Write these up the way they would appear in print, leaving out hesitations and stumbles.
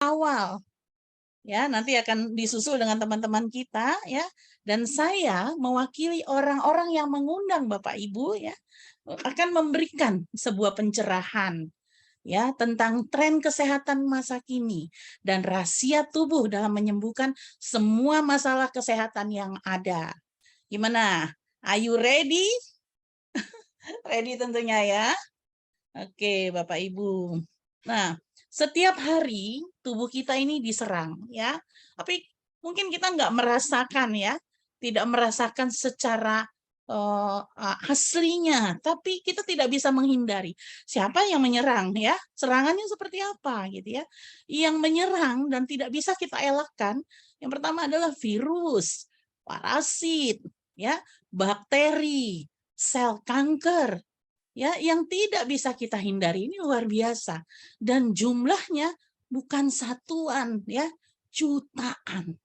awal. Ya, nanti akan disusul dengan teman-teman kita ya. Dan saya mewakili orang-orang yang mengundang Bapak Ibu ya, akan memberikan sebuah pencerahan ya tentang tren kesehatan masa kini dan rahasia tubuh dalam menyembuhkan semua masalah kesehatan yang ada. Gimana? Are you ready? Ready tentunya ya. Oke, Bapak Ibu. Nah, setiap hari tubuh kita ini diserang ya. Tapi mungkin kita nggak merasakan ya, tidak merasakan secara aslinya, tapi kita tidak bisa menghindari. Siapa yang menyerang ya? Serangannya seperti apa gitu ya? Yang menyerang dan tidak bisa kita elakkan, yang pertama adalah virus, parasit, ya, bakteri, sel kanker, ya yang tidak bisa kita hindari. Ini luar biasa dan jumlahnya bukan satuan ya, jutaan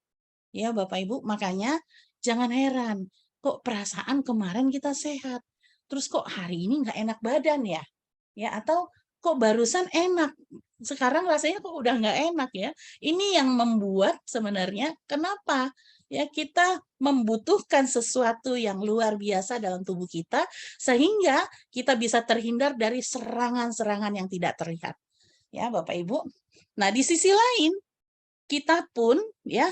ya Bapak Ibu. Makanya jangan heran kok perasaan kemarin kita sehat terus kok hari ini nggak enak badan ya, atau kok barusan enak sekarang rasanya kok udah nggak enak ya. Ini yang membuat sebenarnya kenapa ya kita membutuhkan sesuatu yang luar biasa dalam tubuh kita sehingga kita bisa terhindar dari serangan-serangan yang tidak terlihat ya Bapak Ibu. Nah di sisi lain kita pun ya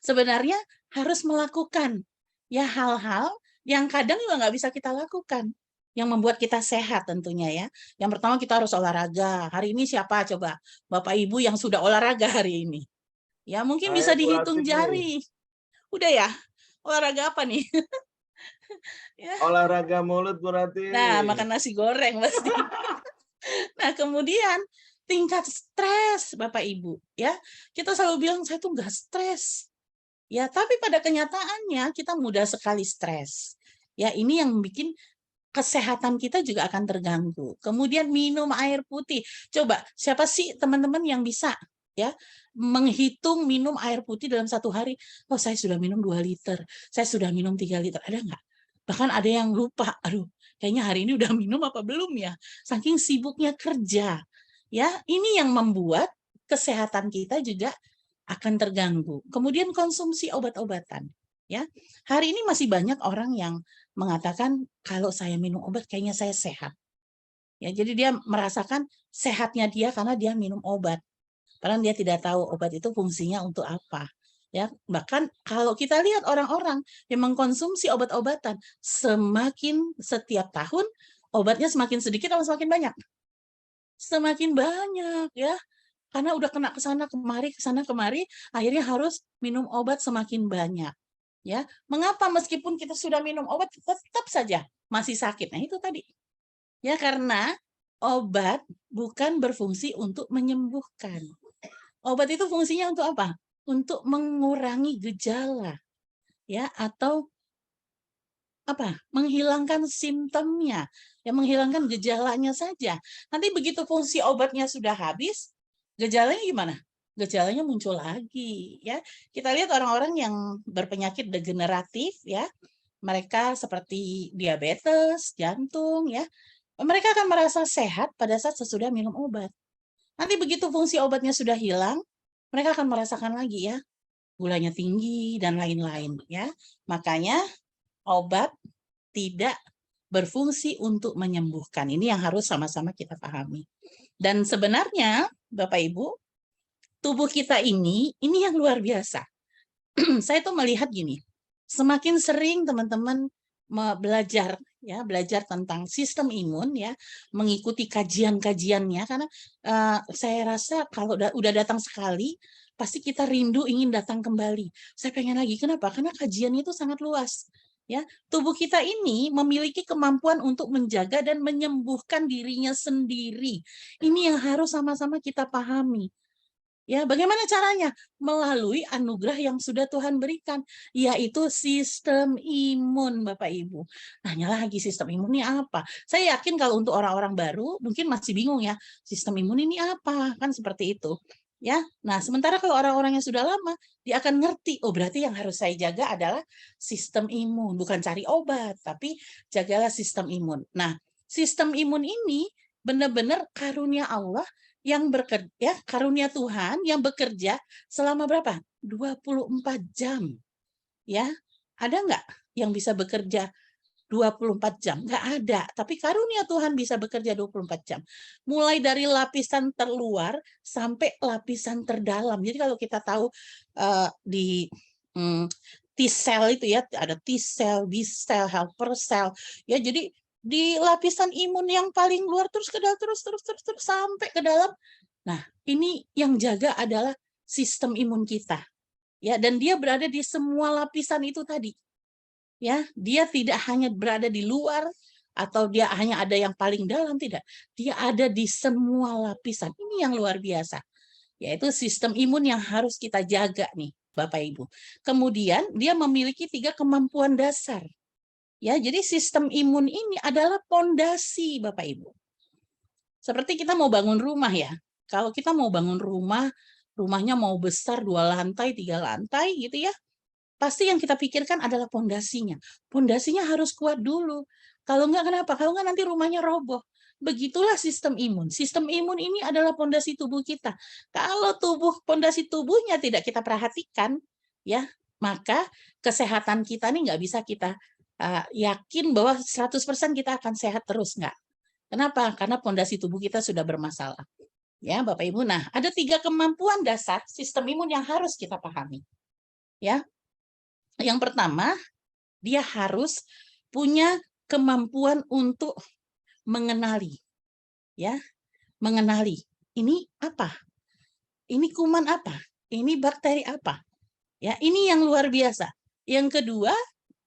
sebenarnya harus melakukan ya hal-hal yang kadang juga nggak bisa kita lakukan yang membuat kita sehat tentunya ya. Yang pertama kita harus olahraga. Hari ini siapa coba Bapak Ibu yang sudah olahraga hari ini? Ya mungkin Saya bisa Bu dihitung Latif nih, jari. Udah ya? Olahraga apa nih? Ya. olahraga mulut Bu Nah, Latif. makan nasi goreng pasti. Nah, kemudian tingkat stres Bapak Ibu ya. Kita selalu bilang saya tuh nggak stres. Ya, tapi pada kenyataannya kita mudah sekali stres. Ya, ini yang bikin kesehatan kita juga akan terganggu. Kemudian minum air putih. Coba, siapa sih teman-teman yang bisa ya menghitung minum air putih dalam satu hari? Oh, saya sudah minum 2 liter. Saya sudah minum 3 liter. Ada nggak? Bahkan ada yang lupa. Aduh, kayaknya hari ini udah minum apa belum ya? Saking sibuknya kerja. Ya, ini yang membuat kesehatan kita juga akan terganggu. Kemudian konsumsi obat-obatan. Ya, hari ini masih banyak orang yang mengatakan kalau saya minum obat kayaknya saya sehat. Ya, jadi dia merasakan sehatnya dia karena dia minum obat. Padahal dia tidak tahu obat itu fungsinya untuk apa. Ya, bahkan kalau kita lihat orang-orang yang mengkonsumsi obat-obatan, semakin setiap tahun obatnya semakin sedikit atau semakin banyak? Semakin banyak ya. Karena udah kena ke sana kemari, akhirnya harus minum obat semakin banyak. Ya, mengapa meskipun kita sudah minum obat tetap saja masih sakit? Nah, itu tadi. Ya, karena obat bukan berfungsi untuk menyembuhkan. Obat itu fungsinya untuk apa? Untuk mengurangi gejala, ya, atau apa? Menghilangkan simptomnya, ya menghilangkan gejalanya saja. Nanti begitu fungsi obatnya sudah habis, gejalanya gimana? Gejalanya muncul lagi, ya. Kita lihat orang-orang yang berpenyakit degeneratif, ya. Mereka seperti diabetes, jantung, ya. Mereka akan merasa sehat pada saat sesudah minum obat. Nanti begitu fungsi obatnya sudah hilang, mereka akan merasakan lagi ya, gulanya tinggi dan lain-lain ya. Makanya obat tidak berfungsi untuk menyembuhkan. Ini yang harus sama-sama kita pahami. Dan sebenarnya Bapak Ibu, tubuh kita ini yang luar biasa. Saya tuh melihat gini, semakin sering teman-teman belajar belajar tentang sistem imun ya, mengikuti kajian-kajiannya karena saya rasa kalau udah datang sekali pasti kita rindu ingin datang kembali. Saya pengen lagi. Kenapa? Karena kajiannya itu sangat luas. Ya, tubuh kita ini memiliki kemampuan untuk menjaga dan menyembuhkan dirinya sendiri. Ini yang harus sama-sama kita pahami. Ya, bagaimana caranya? Melalui anugerah yang sudah Tuhan berikan, yaitu sistem imun, Bapak Ibu. Nanya lagi sistem imun ini apa? Saya yakin kalau untuk orang-orang baru mungkin masih bingung ya, sistem imun ini apa? Kan seperti itu. Ya. Nah, sementara kalau orang-orang yang sudah lama, dia akan ngerti, oh berarti yang harus saya jaga adalah sistem imun, bukan cari obat, tapi jagalah sistem imun. Nah, sistem imun ini benar-benar karunia Allah yang bekerja, ya, karunia Tuhan yang bekerja selama berapa? 24 jam. Ya, ada nggak yang bisa bekerja 24 jam? Nggak ada. Tapi karunia Tuhan bisa bekerja 24 jam. Mulai dari lapisan terluar sampai lapisan terdalam. Jadi kalau kita tahu di T-cell itu ya, ada T-cell, B-cell, helper cell. Ya, jadi di lapisan imun yang paling luar terus ke dalam, terus sampai ke dalam. Nah, ini yang jaga adalah sistem imun kita. Ya, dan dia berada di semua lapisan itu tadi. Ya, dia tidak hanya berada di luar atau dia hanya ada yang paling dalam, tidak. Dia ada di semua lapisan. Ini yang luar biasa. Yaitu sistem imun yang harus kita jaga nih, Bapak Ibu. Kemudian dia memiliki 3 kemampuan dasar. Ya, jadi sistem imun ini adalah pondasi, Bapak Ibu. Seperti kita mau bangun rumah ya. Kalau kita mau bangun rumah, rumahnya mau besar 2 lantai, 3 lantai gitu ya. Pasti yang kita pikirkan adalah pondasinya. Pondasinya harus kuat dulu. Kalau enggak kenapa? Kalau enggak nanti rumahnya roboh. Begitulah sistem imun. Sistem imun ini adalah pondasi tubuh kita. Kalau pondasi tubuhnya tidak kita perhatikan, ya, maka kesehatan kita nih nggak bisa kita yakin bahwa 100% kita akan sehat terus, enggak. Kenapa? Karena pondasi tubuh kita sudah bermasalah. Ya, Bapak Ibu. Nah, ada 3 kemampuan dasar sistem imun yang harus kita pahami. Ya, yang pertama, dia harus punya kemampuan untuk mengenali. Ya, mengenali. Ini apa? Ini kuman apa? Ini bakteri apa? Ya, ini yang luar biasa. Yang kedua,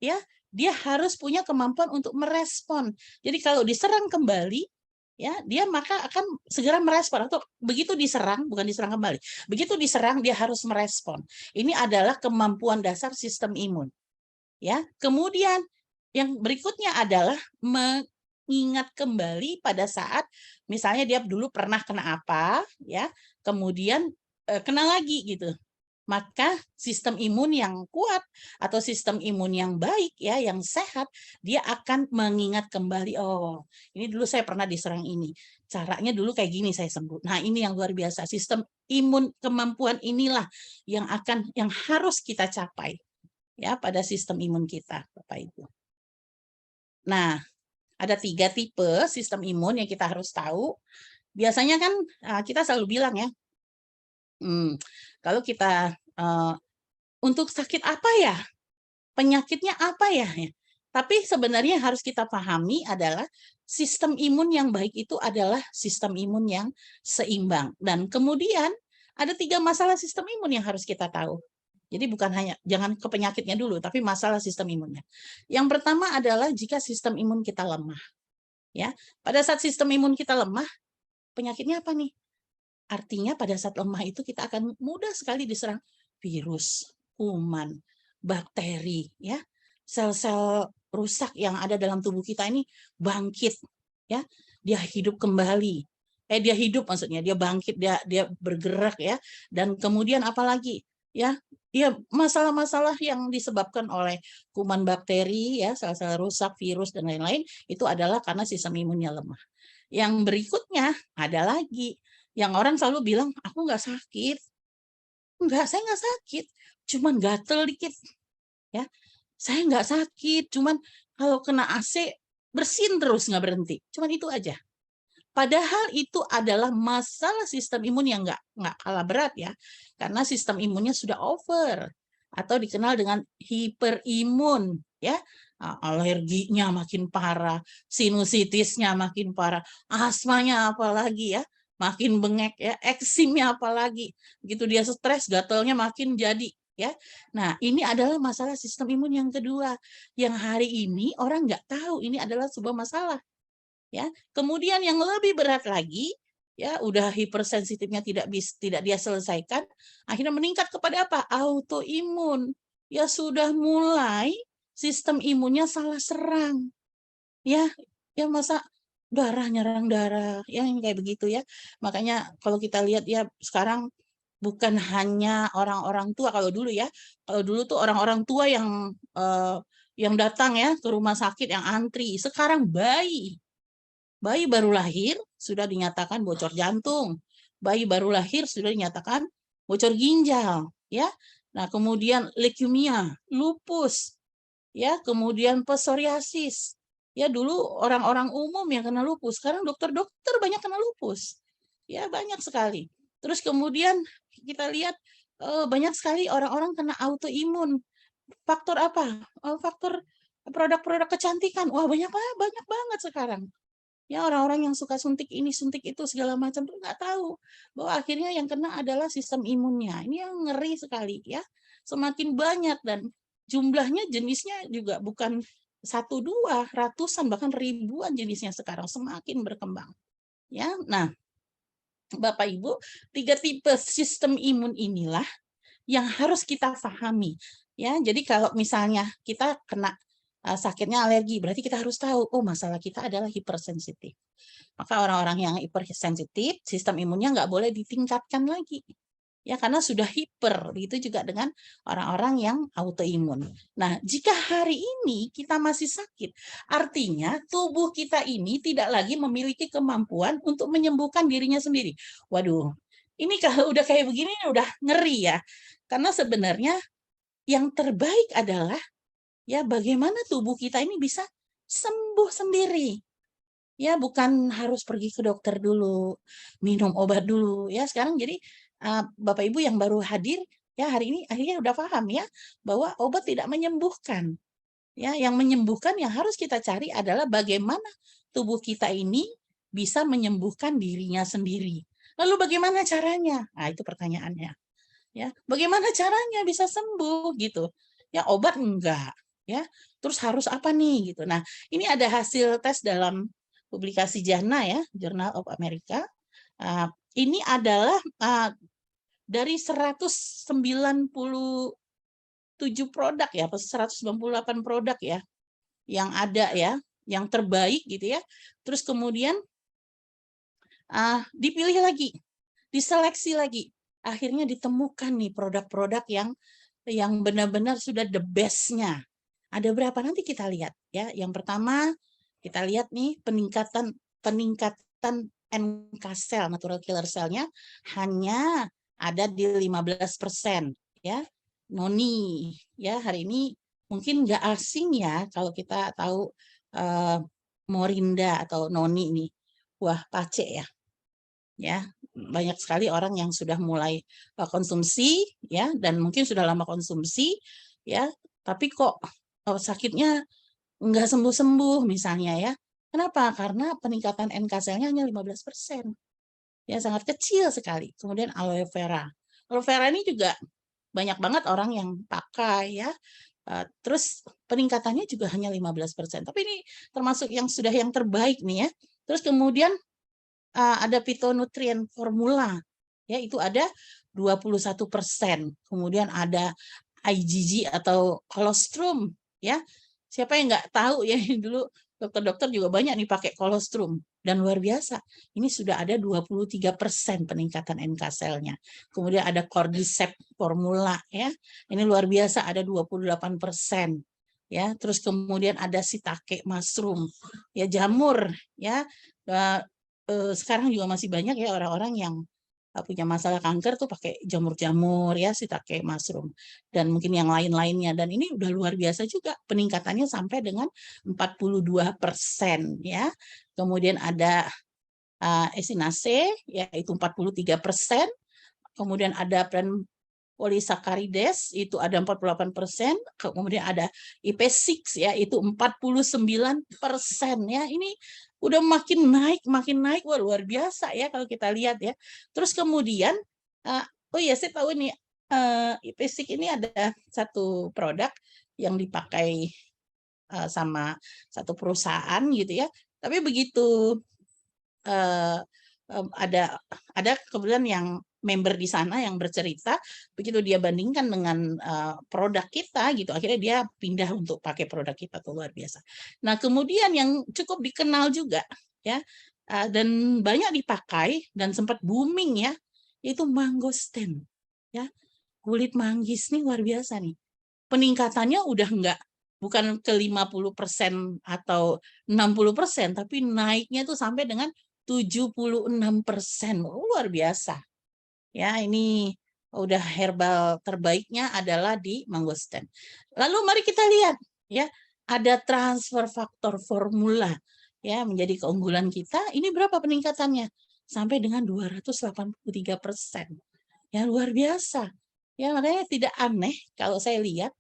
ya, dia harus punya kemampuan untuk merespon. Jadi kalau diserang kembali, ya, dia maka akan segera merespon atau begitu diserang, bukan diserang kembali. Begitu diserang dia harus merespon. Ini adalah kemampuan dasar sistem imun. Ya, kemudian yang berikutnya adalah mengingat kembali pada saat misalnya dia dulu pernah kena apa, ya, kemudian kena lagi gitu. Maka sistem imun yang kuat atau sistem imun yang baik ya, yang sehat, dia akan mengingat kembali, oh, ini dulu saya pernah diserang ini. Caranya dulu kayak gini saya sembuh. Nah, ini yang luar biasa. Sistem imun kemampuan inilah yang harus kita capai ya pada sistem imun kita, Bapak Ibu. Nah, ada 3 tipe sistem imun yang kita harus tahu. Biasanya kan kita selalu bilang ya, kalau kita untuk sakit apa ya, penyakitnya apa ya, tapi sebenarnya harus kita pahami adalah sistem imun yang baik itu adalah sistem imun yang seimbang. Dan kemudian ada 3 masalah sistem imun yang harus kita tahu. Jadi bukan hanya, jangan ke penyakitnya dulu, tapi masalah sistem imunnya. Yang pertama adalah jika sistem imun kita lemah. Ya, pada saat sistem imun kita lemah, penyakitnya apa nih? Artinya pada saat lemah itu kita akan mudah sekali diserang virus, kuman, bakteri, ya, sel-sel rusak yang ada dalam tubuh kita ini bangkit, ya, dia hidup kembali. Dia hidup maksudnya, dia bangkit, dia bergerak ya, dan kemudian apalagi, ya, ya masalah-masalah yang disebabkan oleh kuman bakteri ya, sel-sel rusak, virus dan lain-lain itu adalah karena sistem imunnya lemah. Yang berikutnya ada lagi yang orang selalu bilang aku nggak sakit. Enggak, saya nggak sakit, cuman gatel dikit. Ya, saya nggak sakit, cuman kalau kena AC bersin terus nggak berhenti. Cuman itu aja. Padahal itu adalah masalah sistem imun yang nggak kalah berat ya, karena sistem imunnya sudah over atau dikenal dengan hiperimun ya, alerginya makin parah, sinusitisnya makin parah, asmanya apalagi ya, makin bengek ya, eksimnya apalagi, begitu dia stres gatalnya makin jadi ya. Nah ini adalah masalah sistem imun yang kedua, yang hari ini orang nggak tahu ini adalah sebuah masalah. Ya, kemudian yang lebih berat lagi, ya udah hipersensitifnya tidak dia selesaikan, akhirnya meningkat kepada apa? Autoimun. Ya sudah mulai sistem imunnya salah serang. Ya, ya masa darah nyerang darah, yang kayak begitu ya. Makanya kalau kita lihat ya sekarang bukan hanya orang-orang tua kalau dulu ya. Kalau dulu tuh orang-orang tua yang datang ya ke rumah sakit yang antri. Sekarang bayi baru lahir sudah dinyatakan bocor jantung, bayi baru lahir sudah dinyatakan bocor ginjal, ya. Nah, kemudian leukemia, lupus, ya, kemudian psoriasis. Ya, dulu orang-orang umum yang kena lupus, sekarang dokter-dokter banyak kena lupus. Ya, banyak sekali. Terus kemudian kita lihat banyak sekali orang-orang kena autoimun. Faktor apa? Faktor produk-produk kecantikan. Wah, banyak banget sekarang. Ya, orang-orang yang suka suntik ini, suntik itu, segala macam tuh nggak tahu bahwa akhirnya yang kena adalah sistem imunnya. Ini yang ngeri sekali, ya. Semakin banyak dan jumlahnya, jenisnya juga bukan satu dua, ratusan bahkan ribuan jenisnya sekarang, semakin berkembang. Ya, nah, Bapak Ibu, 3 tipe sistem imun inilah yang harus kita pahami. Ya, jadi kalau misalnya kita kena sakitnya alergi, berarti kita harus tahu, oh, masalah kita adalah hipersensitif. Maka orang-orang yang hipersensitif, sistem imunnya nggak boleh ditingkatkan lagi. Ya, karena sudah hiper. Begitu juga dengan orang-orang yang autoimun. Nah, jika hari ini kita masih sakit, artinya tubuh kita ini tidak lagi memiliki kemampuan untuk menyembuhkan dirinya sendiri. Waduh, ini kalau udah kayak begini udah ngeri ya. Karena sebenarnya yang terbaik adalah ya bagaimana tubuh kita ini bisa sembuh sendiri. Ya, bukan harus pergi ke dokter dulu, minum obat dulu. Ya, sekarang jadi Bapak Ibu yang baru hadir, ya hari ini akhirnya udah paham ya, bahwa obat tidak menyembuhkan. Ya, yang menyembuhkan yang harus kita cari adalah bagaimana tubuh kita ini bisa menyembuhkan dirinya sendiri. Lalu bagaimana caranya? Nah, itu pertanyaannya. Ya, bagaimana caranya bisa sembuh gitu? Ya, obat enggak, ya. Terus harus apa nih gitu. Nah, ini ada hasil tes dalam publikasi JAMA ya, Journal of America. Ini adalah dari 197 produk ya, 198 produk ya, yang ada ya, yang terbaik gitu ya. Terus kemudian dipilih lagi, diseleksi lagi. Akhirnya ditemukan nih produk-produk yang benar-benar sudah the best-nya. Ada berapa nanti kita lihat ya. Yang pertama kita lihat nih peningkatan NK cell, natural killer cell-nya hanya ada di 15% ya. Noni ya, hari ini mungkin nggak asing ya kalau kita tahu Morinda atau Noni ini. Wah, pace ya. Ya, banyak sekali orang yang sudah mulai konsumsi ya, dan mungkin sudah lama konsumsi ya, tapi kok sakitnya nggak sembuh-sembuh misalnya ya. Kenapa? Karena peningkatan NK cell-nya hanya 15%. Ya, sangat kecil sekali. Kemudian aloe vera. Aloe vera ini juga banyak banget orang yang pakai ya. Terus peningkatannya juga hanya 15%. Tapi ini termasuk yang sudah yang terbaik nih ya. Terus kemudian ada fitonutrien formula. Ya, itu ada 21%. Kemudian ada IgG atau colostrum ya. Siapa yang nggak tahu ya, dulu dokter-dokter juga banyak nih pakai colostrum, dan luar biasa. Ini sudah ada 23% peningkatan NK cell-nya. Kemudian ada cordyceps formula ya. Ini luar biasa, ada 28%. Ya, terus kemudian ada shiitake mushroom, ya, jamur ya. Sekarang juga masih banyak ya orang-orang yang punya masalah kanker tuh pakai jamur-jamur ya, shiitake mushroom, dan mungkin yang lain-lainnya. Dan ini udah luar biasa juga peningkatannya sampai dengan 42% ya. Kemudian ada echinacea yaitu 43%. Kemudian ada polisakarides itu ada 48%, kemudian ada IP6 ya itu 49% ya. Ini udah makin naik, wah luar biasa ya kalau kita lihat ya. Terus kemudian oh iya, saya tahu nih IP6 ini ada satu produk yang dipakai sama satu perusahaan gitu ya. Tapi begitu ada kemudian yang member di sana yang bercerita, begitu dia bandingkan dengan produk kita gitu, akhirnya dia pindah untuk pakai produk kita, tuh luar biasa. Nah, kemudian yang cukup dikenal juga ya, dan banyak dipakai dan sempat booming ya, itu mangosteen ya. Kulit manggis nih luar biasa nih. Peningkatannya udah bukan ke 50% atau 60%, tapi naiknya tuh sampai dengan 76%. Luar biasa. Ya, ini udah herbal terbaiknya adalah di mangosteen. Lalu mari kita lihat ya, ada transfer faktor formula ya menjadi keunggulan kita. Ini berapa peningkatannya? Sampai dengan 283%. Ya, luar biasa. Ya, makanya tidak aneh kalau saya lihat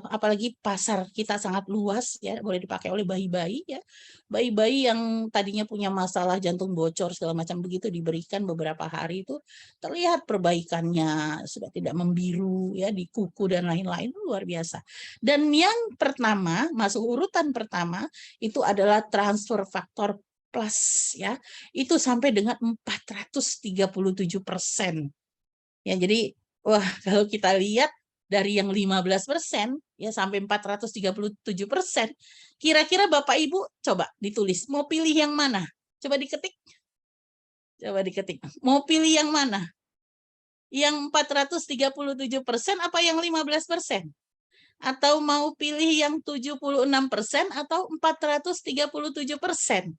apalagi pasar kita sangat luas ya, boleh dipakai oleh bayi-bayi ya. Bayi-bayi yang tadinya punya masalah jantung bocor segala macam begitu diberikan beberapa hari itu terlihat perbaikannya, sudah tidak membiru ya di kuku dan lain-lain, luar biasa. Dan yang pertama, masuk urutan pertama itu adalah transfer faktor plus ya. Itu sampai dengan 437%. Ya, jadi wah kalau kita lihat dari yang 15% ya sampai 437%, kira-kira Bapak Ibu coba ditulis, mau pilih yang mana? Coba diketik. Coba diketik. Mau pilih yang mana? Yang 437% apa yang 15%? Atau mau pilih yang 76% atau 437%?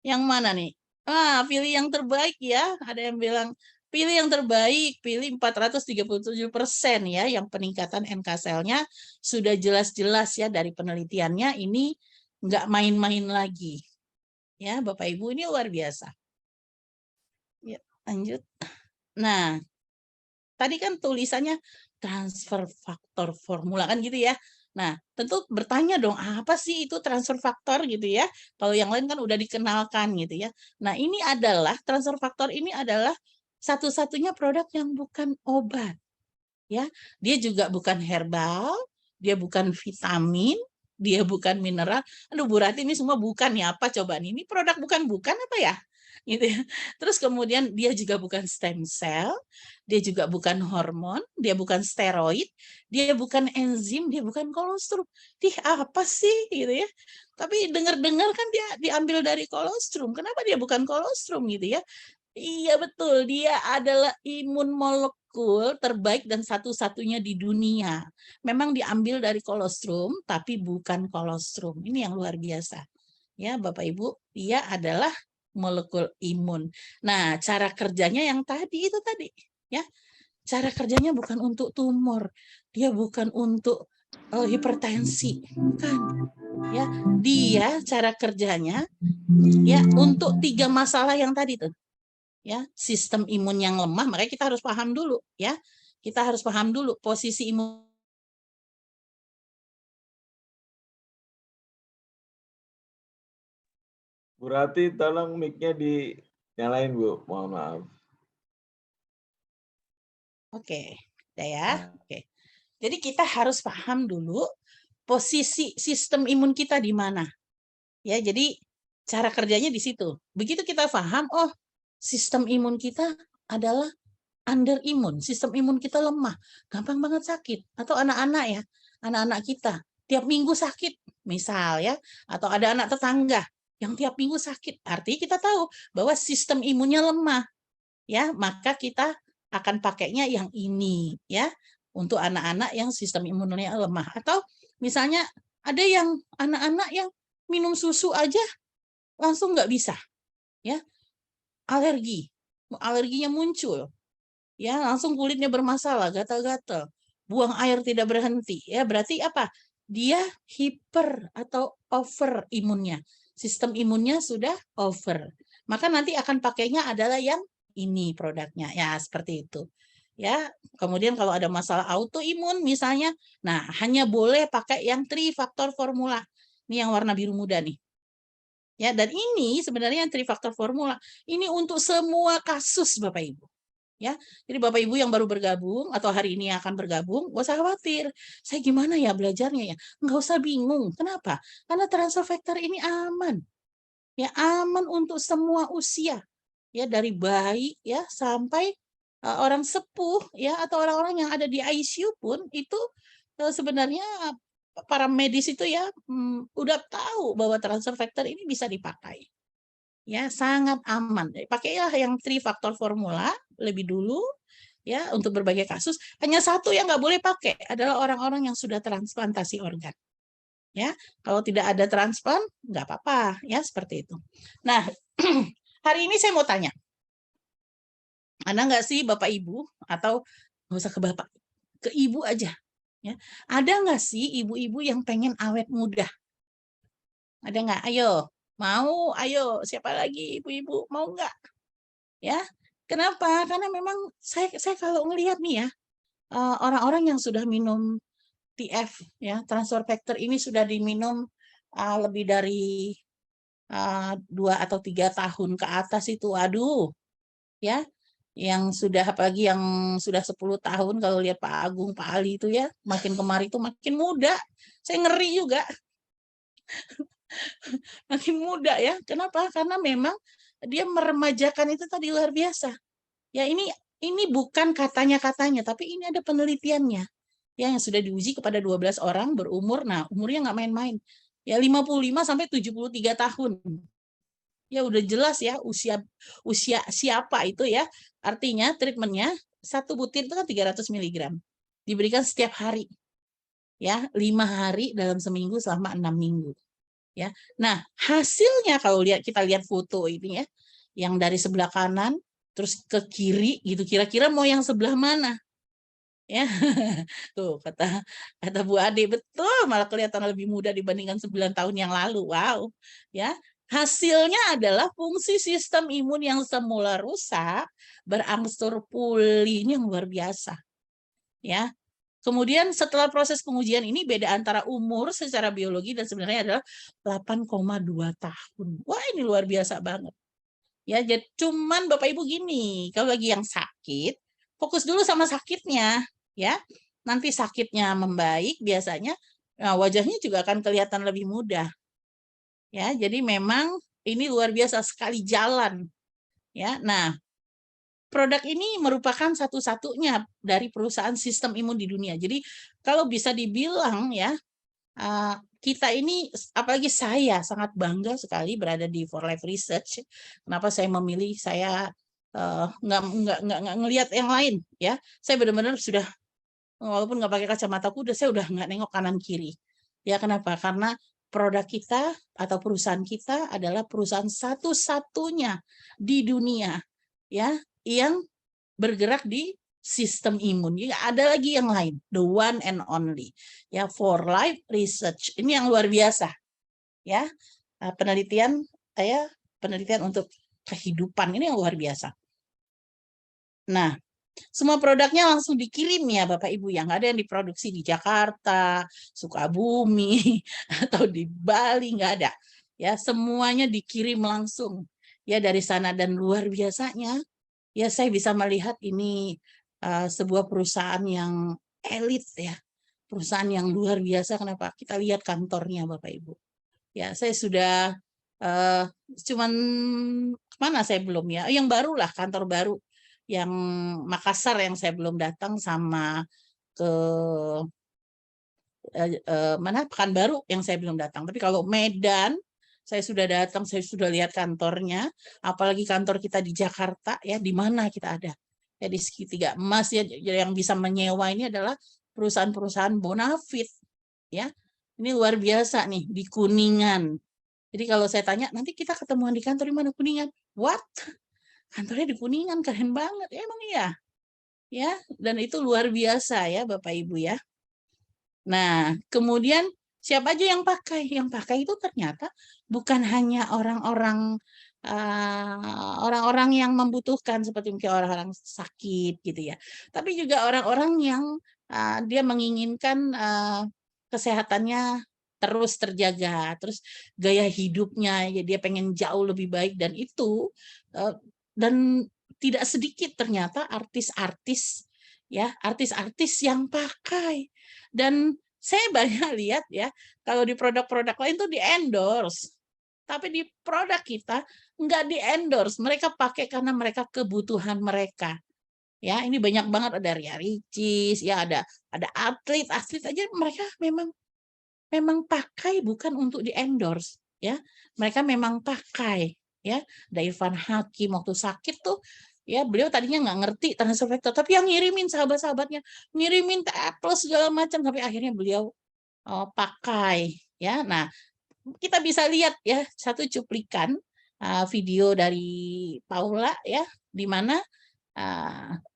Yang mana nih? Pilih yang terbaik ya. Ada yang bilang pilih yang terbaik, pilih 437% ya, yang peningkatan NK sel-nya sudah jelas-jelas ya dari penelitiannya, ini nggak main-main lagi. Ya, Bapak Ibu, ini luar biasa. Ya, lanjut. Nah, tadi kan tulisannya transfer faktor formula kan gitu ya. Nah, tentu bertanya dong, apa sih itu transfer faktor gitu ya? Kalau yang lain kan udah dikenalkan gitu ya. Nah, ini adalah transfer faktor ini adalah satu-satunya produk yang bukan obat. Ya, dia juga bukan herbal, dia bukan vitamin, dia bukan mineral. Aduh, Bu Rati ini semua bukan ya, apa coba nih? Ini produk bukan apa ya? Gitu ya. Terus kemudian dia juga bukan stem cell, dia juga bukan hormon, dia bukan steroid, dia bukan enzim, dia bukan kolostrum. Apa sih gitu ya? Tapi dengar-dengar kan dia diambil dari kolostrum. Kenapa dia bukan kolostrum gitu ya? Iya betul, dia adalah imun molekul terbaik dan satu-satunya di dunia. Memang diambil dari kolostrum, tapi bukan kolostrum. Ini yang luar biasa. Ya, Bapak Ibu, dia adalah molekul imun. Nah, cara kerjanya yang tadi itu tadi, ya. Cara kerjanya bukan untuk tumor, dia bukan untuk hipertensi, bukan. Ya, dia cara kerjanya ya untuk 3 masalah yang tadi tuh. Ya, sistem imun yang lemah, makanya kita harus paham dulu ya. Kita harus paham dulu posisi imun. Bu Rati, tolong mic-nya dinyalain, Bu. Mohon maaf. Oke, udah ya. Oke. Jadi kita harus paham dulu posisi sistem imun kita di mana. Ya, jadi cara kerjanya di situ. Begitu kita paham, oh, sistem imun kita adalah under imun, sistem imun kita lemah, gampang banget sakit. Atau anak-anak ya, anak-anak kita tiap minggu sakit, misal ya, atau ada anak tetangga yang tiap minggu sakit. Artinya kita tahu bahwa sistem imunnya lemah, ya, maka kita akan pakainya yang ini, ya, untuk anak-anak yang sistem imunnya lemah. Atau misalnya ada yang anak-anak yang minum susu aja langsung nggak bisa, ya, alerginya muncul. Ya, langsung kulitnya bermasalah, gatal-gatal, buang air tidak berhenti. Ya, berarti apa? Dia hiper atau over imunnya. Sistem imunnya sudah over. Maka nanti akan pakainya adalah yang ini produknya. Ya, seperti itu. Ya, kemudian kalau ada masalah autoimun misalnya, nah hanya boleh pakai yang trifaktor formula. Ini yang warna biru muda nih. Ya, dan ini sebenarnya yang trifaktor formula. Ini untuk semua kasus Bapak Ibu. Ya, jadi Bapak Ibu yang baru bergabung atau hari ini akan bergabung, nggak usah khawatir. Saya gimana ya belajarnya ya? Nggak usah bingung. Kenapa? Karena transfer factor ini aman. Ya, aman untuk semua usia. Ya, dari bayi ya sampai orang sepuh ya atau orang-orang yang ada di ICU pun itu sebenarnya para medis itu ya udah tahu bahwa transfer factor ini bisa dipakai. Ya, sangat aman. Pakailah yang trifaktor formula lebih dulu ya untuk berbagai kasus. Hanya satu yang nggak boleh pakai adalah orang-orang yang sudah transplantasi organ. Ya, kalau tidak ada transplant nggak apa-apa ya seperti itu. Nah, Hari ini saya mau tanya, ada nggak sih Bapak Ibu, atau nggak usah ke Bapak, ke Ibu aja, ya. Ada nggak sih ibu-ibu yang pengen awet muda? Ada nggak? Ayo, mau? Ayo, siapa lagi ibu-ibu mau nggak? Ya, kenapa? Karena memang saya kalau ngelihat nih ya, orang-orang yang sudah minum TF, ya, transfer factor ini sudah diminum lebih dari 2 atau 3 tahun ke atas itu, aduh, ya, yang sudah, apalagi yang sudah 10 tahun, kalau lihat Pak Agung, Pak Ali itu ya, makin kemari itu makin muda. Saya ngeri juga, makin muda ya. Kenapa? Karena memang dia meremajakan itu tadi luar biasa. Ya, ini bukan katanya-katanya, tapi ini ada penelitiannya. Ya, yang sudah diuji kepada 12 orang berumur, nah umurnya nggak main-main. Ya, 55 sampai 73 tahun. Ya udah jelas ya usia usia siapa itu ya. Artinya treatmentnya satu butir itu kan 300 mg. Diberikan setiap hari. Ya, 5 hari dalam seminggu selama 6 minggu. Ya. Nah, hasilnya kalau kita lihat foto ini ya, yang dari sebelah kanan terus ke kiri gitu, kira-kira mau yang sebelah mana? Ya. Tuh kata kata Bu Ade, betul, malah kelihatan lebih muda dibandingkan 9 tahun yang lalu. Wow. Ya. Hasilnya adalah fungsi sistem imun yang semula rusak berangsur pulih, ini yang luar biasa. Ya. Kemudian setelah proses pengujian ini, beda antara umur secara biologi dan sebenarnya adalah 8,2 tahun. Wah, ini luar biasa banget. Ya, jadi cuman Bapak Ibu gini, kalau lagi yang sakit, fokus dulu sama sakitnya, ya. Nanti sakitnya membaik, biasanya wajahnya juga akan kelihatan lebih mudah. Ya, jadi memang ini luar biasa sekali jalan, ya. Nah, produk ini merupakan satu-satunya dari perusahaan sistem imun di dunia. Jadi kalau bisa dibilang ya, kita ini, apalagi saya sangat bangga sekali berada di For Life Research. Kenapa saya memilih, saya nggak ngelihat yang lain ya. Saya benar-benar sudah, walaupun nggak pakai kacamata kuda, saya udah nggak nengok kanan kiri. Ya, kenapa? Karena produk kita atau perusahaan kita adalah perusahaan satu-satunya di dunia ya yang bergerak di sistem imun. Ya, ada lagi yang lain, the one and only. Ya, For Life Research. Ini yang luar biasa. Ya, penelitian penelitian untuk kehidupan ini yang luar biasa. Nah, semua produknya langsung dikirim ya Bapak Ibu, yang nggak ada yang diproduksi di Jakarta, Sukabumi, atau di Bali, nggak ada. Ya, semuanya dikirim langsung ya dari sana, dan luar biasanya ya saya bisa melihat ini sebuah perusahaan yang elit ya, perusahaan yang luar biasa. Kenapa? Kita lihat kantornya Bapak Ibu. Ya, saya sudah cuman mana saya belum ya, yang baru lah, kantor baru yang Makassar yang saya belum datang, sama ke mana Pekanbaru yang saya belum datang. Tapi kalau Medan saya sudah datang, saya sudah lihat kantornya, apalagi kantor kita di Jakarta ya, di mana kita ada. Ya, di Segitiga Emas ya, yang bisa menyewa ini adalah perusahaan-perusahaan bonafit ya. Ini luar biasa nih di Kuningan. Jadi kalau saya tanya, nanti kita ketemuan di kantor di mana? Kuningan. What? Kantornya di Kuningan, keren banget. Emang iya. Ya, dan itu luar biasa ya Bapak Ibu ya. Nah, kemudian siapa aja yang pakai? Yang pakai itu ternyata bukan hanya orang-orang orang-orang yang membutuhkan, seperti mungkin orang-orang sakit gitu ya, tapi juga orang-orang yang dia menginginkan kesehatannya terus terjaga, terus gaya hidupnya ya dia pengen jauh lebih baik, dan itu dan tidak sedikit ternyata artis-artis ya, artis-artis yang pakai. Dan saya banyak lihat ya, kalau di produk-produk lain tuh di-endorse. Tapi di produk kita nggak di-endorse. Mereka pakai karena mereka kebutuhan mereka. Ya, ini banyak banget, ada Ria Ricis, ya ada atlet-atlet aja, mereka memang pakai bukan untuk di-endorse, ya. Mereka memang pakai, ya. Ada Irfan Hakim waktu sakit tuh, ya, beliau tadinya nggak ngerti transfer factor, tapi yang ngirimin sahabat-sahabatnya, ngirimin plus segala macam, sampai akhirnya beliau pakai, ya. Nah, kita bisa lihat ya satu cuplikan video dari Paula ya, di mana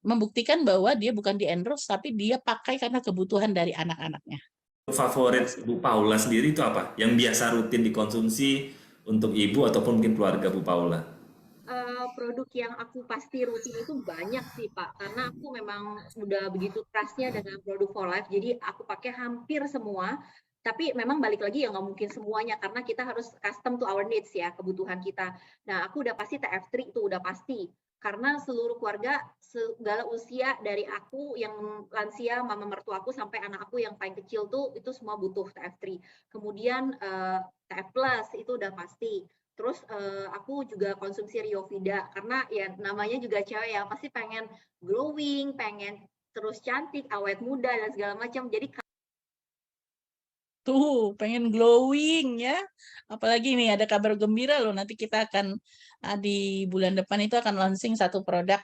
membuktikan bahwa dia bukan di-endorse tapi dia pakai karena kebutuhan dari anak-anaknya. Favorit Bu Paula sendiri itu apa? Yang biasa rutin dikonsumsi untuk ibu ataupun mungkin keluarga Bu Paula? Produk yang aku pasti rutin itu banyak sih Pak, karena aku memang udah begitu trust-nya dengan produk For Life, jadi aku pakai hampir semua. Tapi memang balik lagi ya nggak mungkin semuanya, karena kita harus custom to our needs ya, kebutuhan kita. Nah aku udah pasti TF3 itu udah pasti, karena seluruh keluarga segala usia dari aku yang lansia, mama mertua aku sampai anak aku yang paling kecil tuh itu semua butuh TF3. Kemudian TF Plus itu udah pasti. Terus aku juga konsumsi Riovida karena ya namanya juga cewek ya, pasti pengen glowing, pengen terus cantik, awet muda dan segala macam. Jadi Tuh, pengen glowing ya. Apalagi nih ada kabar gembira loh, nanti kita akan di bulan depan itu akan launching satu produk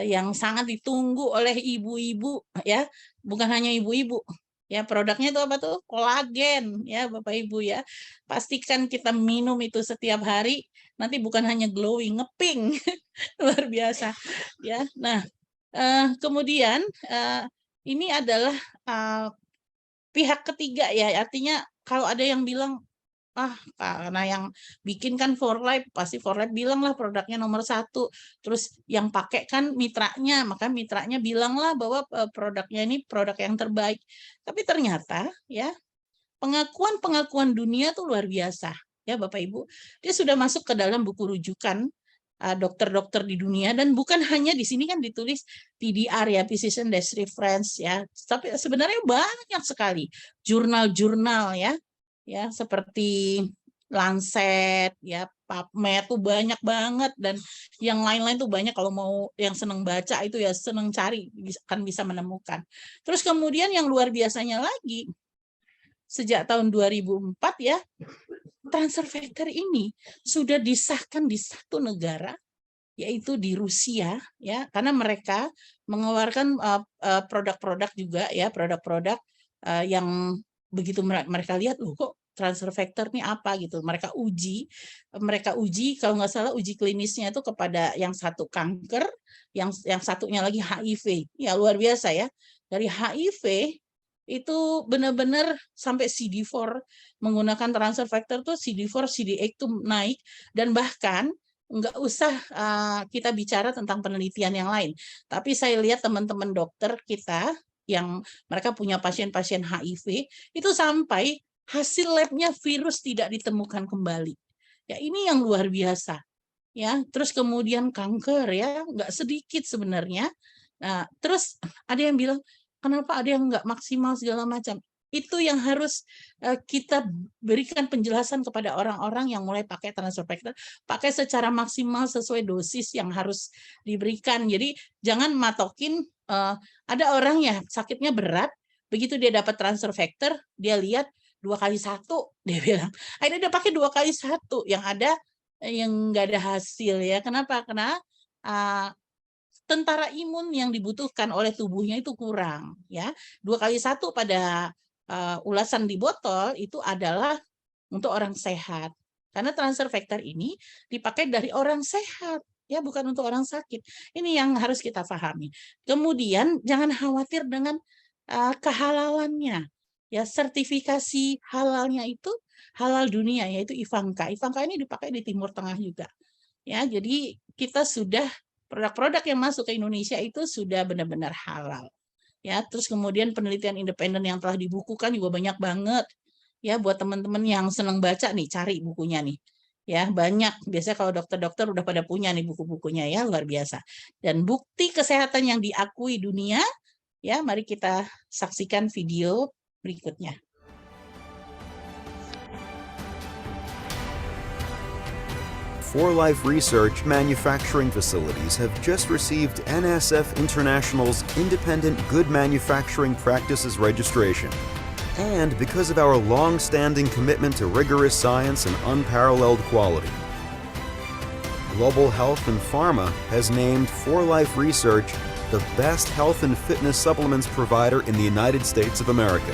yang sangat ditunggu oleh ibu-ibu ya, bukan hanya ibu-ibu. Ya, produknya itu apa tuh? Kolagen ya, Bapak Ibu ya. Pastikan kita minum itu setiap hari, nanti bukan hanya glowing, ngeping. Luar biasa ya. Nah, kemudian ini adalah pihak ketiga ya, artinya kalau ada yang bilang karena yang bikin kan For Life, pasti For Life bilang lah produknya nomor 1. Terus yang pakai kan mitranya, maka mitranya bilang lah bahwa produknya ini produk yang terbaik. Tapi ternyata ya pengakuan dunia tuh luar biasa ya Bapak Ibu. Dia sudah masuk ke dalam buku rujukan dokter-dokter di dunia, dan bukan hanya di sini kan ditulis PDR ya, Physician Desk Reference ya. Tapi sebenarnya banyak sekali jurnal-jurnal ya seperti Lancet ya, PubMed tuh banyak banget, dan yang lain-lain tuh banyak. Kalau mau yang seneng baca itu ya seneng cari akan bisa menemukan. Terus kemudian yang luar biasanya lagi, sejak tahun 2004 ya, transfer factor ini sudah disahkan di satu negara, yaitu di Rusia ya, karena mereka mengeluarkan produk-produk juga ya, produk-produk yang begitu mereka lihat loh kok transfer factor ini apa gitu, mereka uji kalau nggak salah uji klinisnya itu kepada yang satu kanker, yang satunya lagi HIV ya, luar biasa ya. Dari HIV itu benar-benar sampai CD4 menggunakan transfer factor tuh, CD4 CD8 tuh naik, dan bahkan nggak usah kita bicara tentang penelitian yang lain, tapi saya lihat teman-teman dokter kita yang mereka punya pasien-pasien HIV itu sampai hasil labnya virus tidak ditemukan kembali. Ya ini yang luar biasa. Ya, terus kemudian kanker ya nggak sedikit sebenarnya. Nah, terus ada yang bilang kenapa ada yang nggak maksimal segala macam. Itu yang harus kita berikan penjelasan kepada orang-orang yang mulai pakai transfer factor, pakai secara maksimal sesuai dosis yang harus diberikan. Jadi jangan matokin, ada orang ya sakitnya berat, begitu dia dapat transfer factor, dia lihat 2x1, dia bilang, akhirnya dia pakai 2x1, yang ada yang nggak ada hasil ya. Kenapa? Karena tentara imun yang dibutuhkan oleh tubuhnya itu kurang ya. 2x1 pada ulasan di botol itu adalah untuk orang sehat, karena transfer factor ini dipakai dari orang sehat ya, bukan untuk orang sakit. Ini yang harus kita pahami. Kemudian jangan khawatir dengan kehalalannya ya, sertifikasi halalnya itu halal dunia, yaitu Ivanka. Ivanka ini dipakai di Timur Tengah juga ya. Jadi kita sudah produk-produk yang masuk ke Indonesia itu sudah benar-benar halal. Ya, terus kemudian penelitian independen yang telah dibukukan juga banyak banget. Ya, buat teman-teman yang senang baca nih, cari bukunya nih. Ya, banyak. Biasanya kalau dokter-dokter udah pada punya nih buku-bukunya ya, luar biasa. Dan bukti kesehatan yang diakui dunia, ya, mari kita saksikan video berikutnya. For Life Research manufacturing facilities have just received NSF International's Independent Good Manufacturing Practices registration. And because of our long-standing commitment to rigorous science and unparalleled quality, Global Health and Pharma has named For Life Research the best health and fitness supplements provider in the United States of America.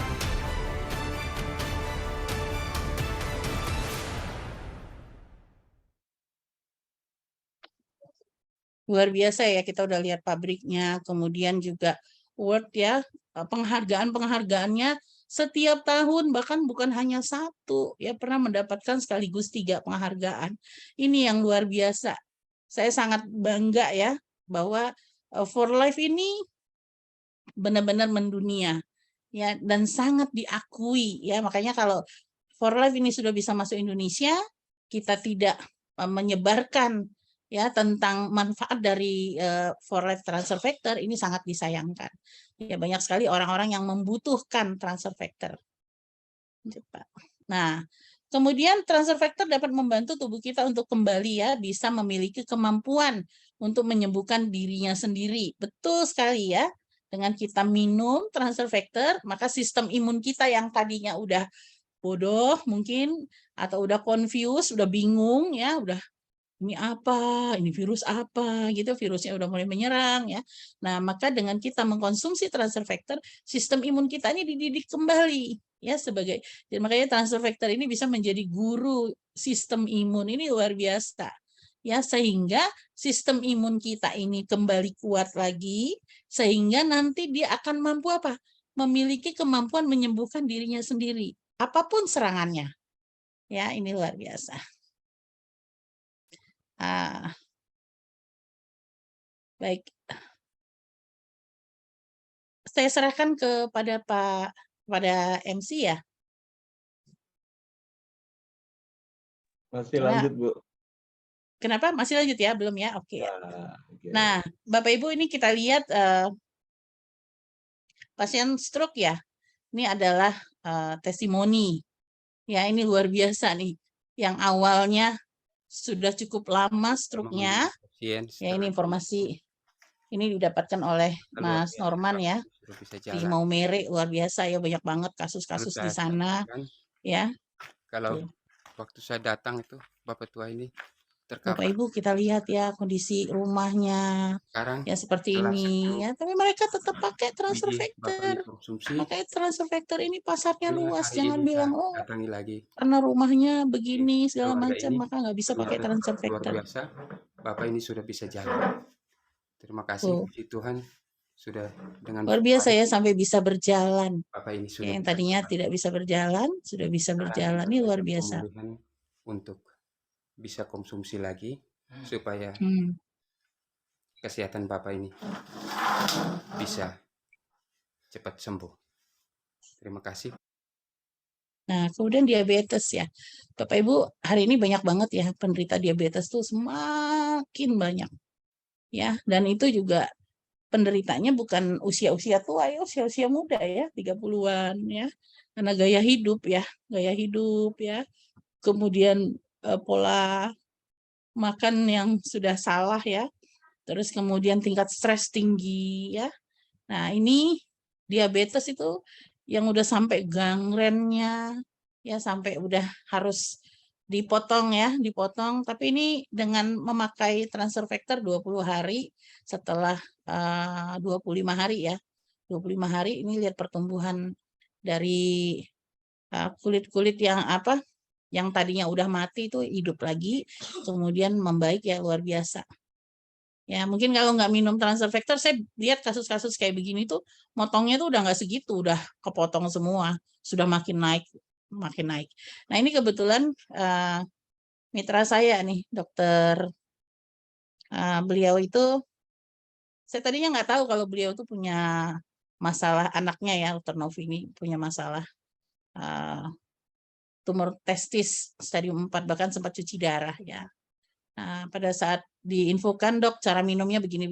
luar biasa ya, kita udah lihat pabriknya, kemudian juga award ya, penghargaannya setiap tahun, bahkan bukan hanya satu, ya pernah mendapatkan sekaligus 3 penghargaan. Ini yang luar biasa. Saya sangat bangga ya bahwa For Life ini benar-benar mendunia ya, dan sangat diakui ya. Makanya kalau For Life ini sudah bisa masuk Indonesia, kita tidak menyebarkan ya tentang manfaat dari For Life transfer factor, ini sangat disayangkan. Ya, banyak sekali orang-orang yang membutuhkan transfer factor. Nah, kemudian transfer factor dapat membantu tubuh kita untuk kembali ya bisa memiliki kemampuan untuk menyembuhkan dirinya sendiri. Betul sekali ya. Dengan kita minum transfer factor, maka sistem imun kita yang tadinya udah bodoh mungkin atau udah confused, udah bingung ya, udah ini apa, ini virus apa, gitu, virusnya udah mulai menyerang ya. Nah, maka dengan kita mengkonsumsi transfer factor, sistem imun kita ini dididik kembali ya sebagai, jadi makanya transfer factor ini bisa menjadi guru sistem imun, ini luar biasa ya, sehingga sistem imun kita ini kembali kuat lagi, sehingga nanti dia akan mampu apa? Memiliki kemampuan menyembuhkan dirinya sendiri, apapun serangannya. Ya, ini luar biasa. Baik, saya serahkan kepada MC ya. Masih Nah, lanjut, Bu. kenapa? Masih lanjut ya? Belum ya? Oke. Oke. Nah, Bapak Ibu ini kita lihat pasien stroke ya. Ini adalah testimoni. Ya, ini luar biasa nih. Yang awalnya sudah cukup lama stroke-nya. Ya, ini informasi ini didapatkan oleh Mas Norman ya. Di Maumere, luar biasa ya, banyak banget kasus-kasus di sana ya. Kalau waktu saya datang itu Bapak tua ini Bapak Ibu kita lihat ya kondisi rumahnya sekarang ya seperti ini ya, tapi mereka tetap pakai transfer factor. Makanya transfer factor ini pasarnya luas, jangan bilang oh lagi karena rumahnya begini segala macam maka nggak bisa pakai transfer factor. Luar biasa, Bapak ini sudah bisa jalan. Terima kasih puji Tuhan sudah dengan luar biasa ya sampai bisa berjalan. Bapak ini sudah ya, yang tadinya tidak bisa berjalan sudah bisa berjalan, ini luar biasa. Untuk bisa konsumsi lagi supaya kesehatan Bapak ini bisa cepat sembuh. Terima kasih. Nah, kemudian diabetes ya. Bapak Ibu, hari ini banyak banget ya penderita diabetes tuh semakin banyak. Ya, dan itu juga penderitanya bukan usia-usia tua ya, usia-usia muda ya, 30-an ya. Karena gaya hidup ya. Kemudian pola makan yang sudah salah ya. Terus kemudian tingkat stres tinggi ya. Nah, ini diabetes itu yang udah sampai gangrennya ya, sampai udah harus dipotong, tapi ini dengan memakai transfer factor 20 hari setelah 25 hari ya. 25 hari ini lihat pertumbuhan dari kulit-kulit yang tadinya udah mati itu hidup lagi, kemudian membaik ya, luar biasa. Ya, mungkin kalau nggak minum transfer factor, saya lihat kasus-kasus kayak begini tuh, motongnya tuh udah nggak segitu, udah kepotong semua, sudah makin naik. Nah, ini kebetulan mitra saya nih, dokter. Beliau itu, saya tadinya nggak tahu kalau beliau tuh punya masalah, anaknya ya, dokter Novi ini punya masalah tumor testis stadium 4, bahkan sempat cuci darah ya. Nah, pada saat diinfokan dok cara minumnya begini,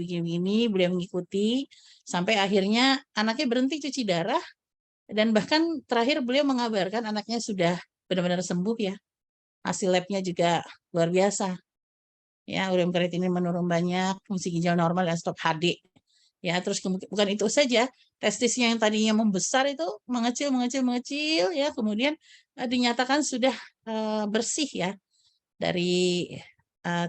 beliau mengikuti sampai akhirnya anaknya berhenti cuci darah, dan bahkan terakhir beliau mengabarkan anaknya sudah benar-benar sembuh ya. Hasil labnya juga luar biasa. Ya, ureum kreatinin menurun banyak, fungsi ginjal normal dan stop HD. Ya, terus bukan itu saja, testisnya yang tadinya membesar itu mengecil ya, kemudian dinyatakan sudah bersih ya dari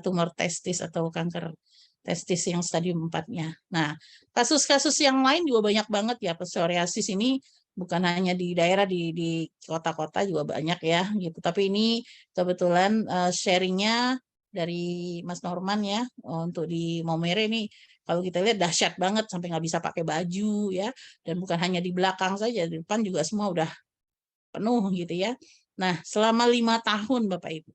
tumor testis atau kanker testis yang stadium 4-nya. Nah, kasus-kasus yang lain juga banyak banget ya, psoriasis ini bukan hanya di daerah, di kota-kota juga banyak ya gitu. Tapi ini kebetulan sharingnya dari Mas Norman ya, untuk di Maumere nih kalau kita lihat dahsyat banget sampai nggak bisa pakai baju ya, dan bukan hanya di belakang saja, di depan juga semua udah penuh gitu ya. Nah, selama 5 tahun Bapak Ibu.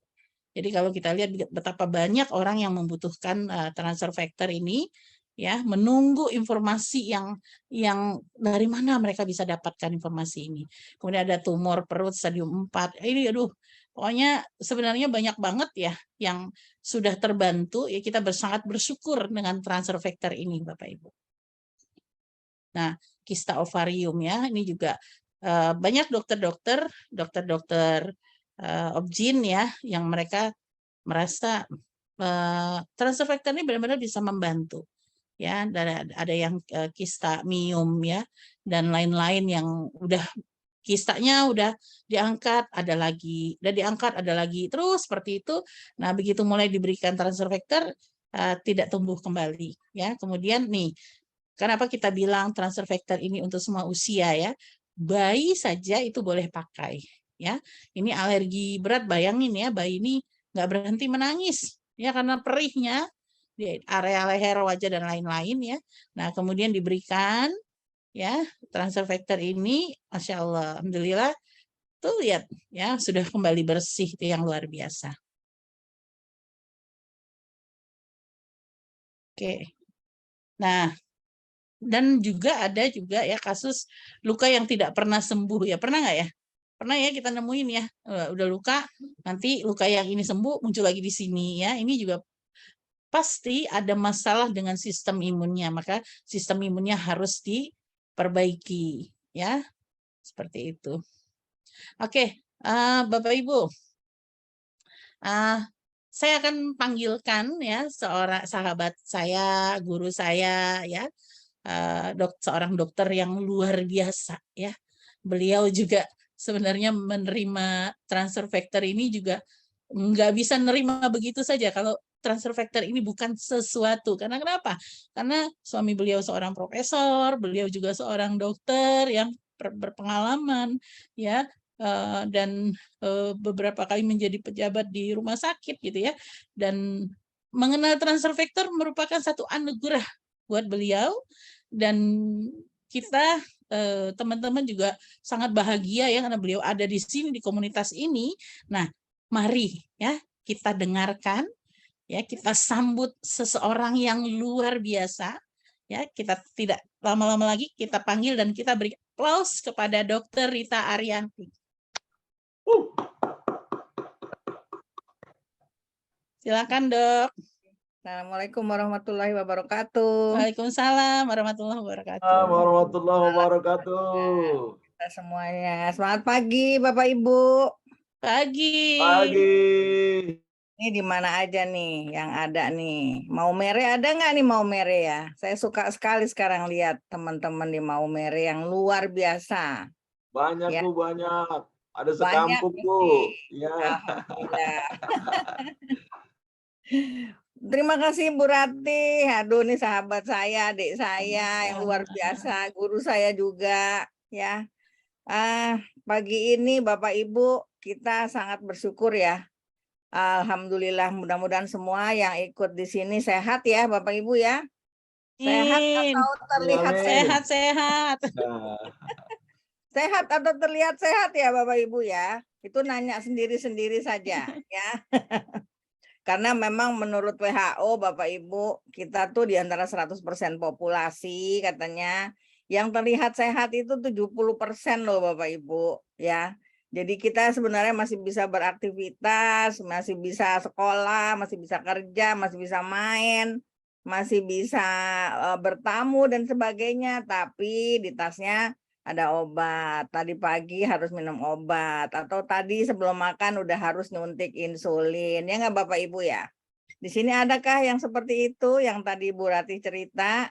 Jadi kalau kita lihat betapa banyak orang yang membutuhkan transfer factor ini, ya, menunggu informasi yang dari mana mereka bisa dapatkan informasi ini. Kemudian ada tumor perut stadium 4. Ini aduh, pokoknya sebenarnya banyak banget ya yang sudah terbantu, ya kita sangat bersyukur dengan transfer factor ini Bapak Ibu. Nah, kista ovarium ya, ini juga banyak dokter-dokter obgyn ya yang mereka merasa transfer factor ini benar-benar bisa membantu ya. Ada yang kista miom ya dan lain-lain yang udah kistanya udah diangkat, ada lagi, udah diangkat, ada lagi, terus seperti itu. Nah, begitu mulai diberikan transfer factor tidak tumbuh kembali ya. Kemudian nih, kenapa kita bilang transfer factor ini untuk semua usia ya? Bayi saja itu boleh pakai ya. Ini alergi berat, bayangin ya, bayi ini nggak berhenti menangis ya karena perihnya di area leher, wajah dan lain-lain ya. Nah, kemudian diberikan ya transfer factor ini, Masya Allah, alhamdulillah tuh lihat ya sudah kembali bersih, itu yang luar biasa. Oke. Nah, dan juga ada juga ya kasus luka yang tidak pernah sembuh ya. Pernah nggak ya? Pernah ya kita nemuin ya, udah luka, nanti luka yang ini sembuh muncul lagi di sini ya. Ini juga pasti ada masalah dengan sistem imunnya, maka sistem imunnya harus diperbaiki ya. Seperti itu. Oke, Bapak Ibu. Saya akan panggilkan ya seorang sahabat saya, guru saya ya. Seorang dokter yang luar biasa ya. Beliau juga sebenarnya menerima transfer factor ini juga nggak bisa nerima begitu saja kalau transfer factor ini bukan sesuatu. Karena kenapa? Karena suami beliau seorang profesor, beliau juga seorang dokter yang berpengalaman ya, dan beberapa kali menjadi pejabat di rumah sakit gitu ya. Dan mengenal transfer factor merupakan satu anugerah buat beliau, dan kita teman-teman juga sangat bahagia ya karena beliau ada di sini di komunitas ini. Nah, mari ya kita dengarkan ya, kita sambut seseorang yang luar biasa ya. Kita tidak lama-lama lagi, kita panggil dan kita beri aplaus kepada Dr. Rita Ariyanti. Silakan, Dok. Assalamualaikum warahmatullahi wabarakatuh. Waalaikumsalam warahmatullahi wabarakatuh. Warahmatullahi wabarakatuh. Kita semuanya. Selamat pagi Bapak Ibu. Pagi. Pagi. Ini di mana aja nih yang ada nih? Maumere ada nggak nih Maumere ya? Saya suka sekali sekarang lihat teman-teman di Maumere yang luar biasa. Banyak Ya. Bu, banyak. Ada Banyak sekampung nih. Bu. Ya. Alhamdulillah. Terima kasih Bu Rati. Aduh, ini sahabat saya, adik saya yang luar biasa, guru saya juga ya. Pagi ini Bapak Ibu kita sangat bersyukur ya. Alhamdulillah, mudah-mudahan semua yang ikut di sini sehat ya Bapak Ibu ya. Sehat atau terlihat Amin. Sehat-sehat. Nah, sehat atau terlihat sehat ya Bapak Ibu ya. Itu nanya sendiri-sendiri saja ya. Karena memang menurut WHO Bapak Ibu, kita tuh di antara 100% populasi katanya yang terlihat sehat itu 70% loh Bapak Ibu ya. Jadi kita sebenarnya masih bisa beraktivitas, masih bisa sekolah, masih bisa kerja, masih bisa main, masih bisa bertamu dan sebagainya, tapi di tasnya ada obat. Tadi pagi harus minum obat, atau tadi sebelum makan udah harus nyuntik insulin. Ya nggak Bapak Ibu ya? Di sini adakah yang seperti itu yang tadi Bu Rati cerita?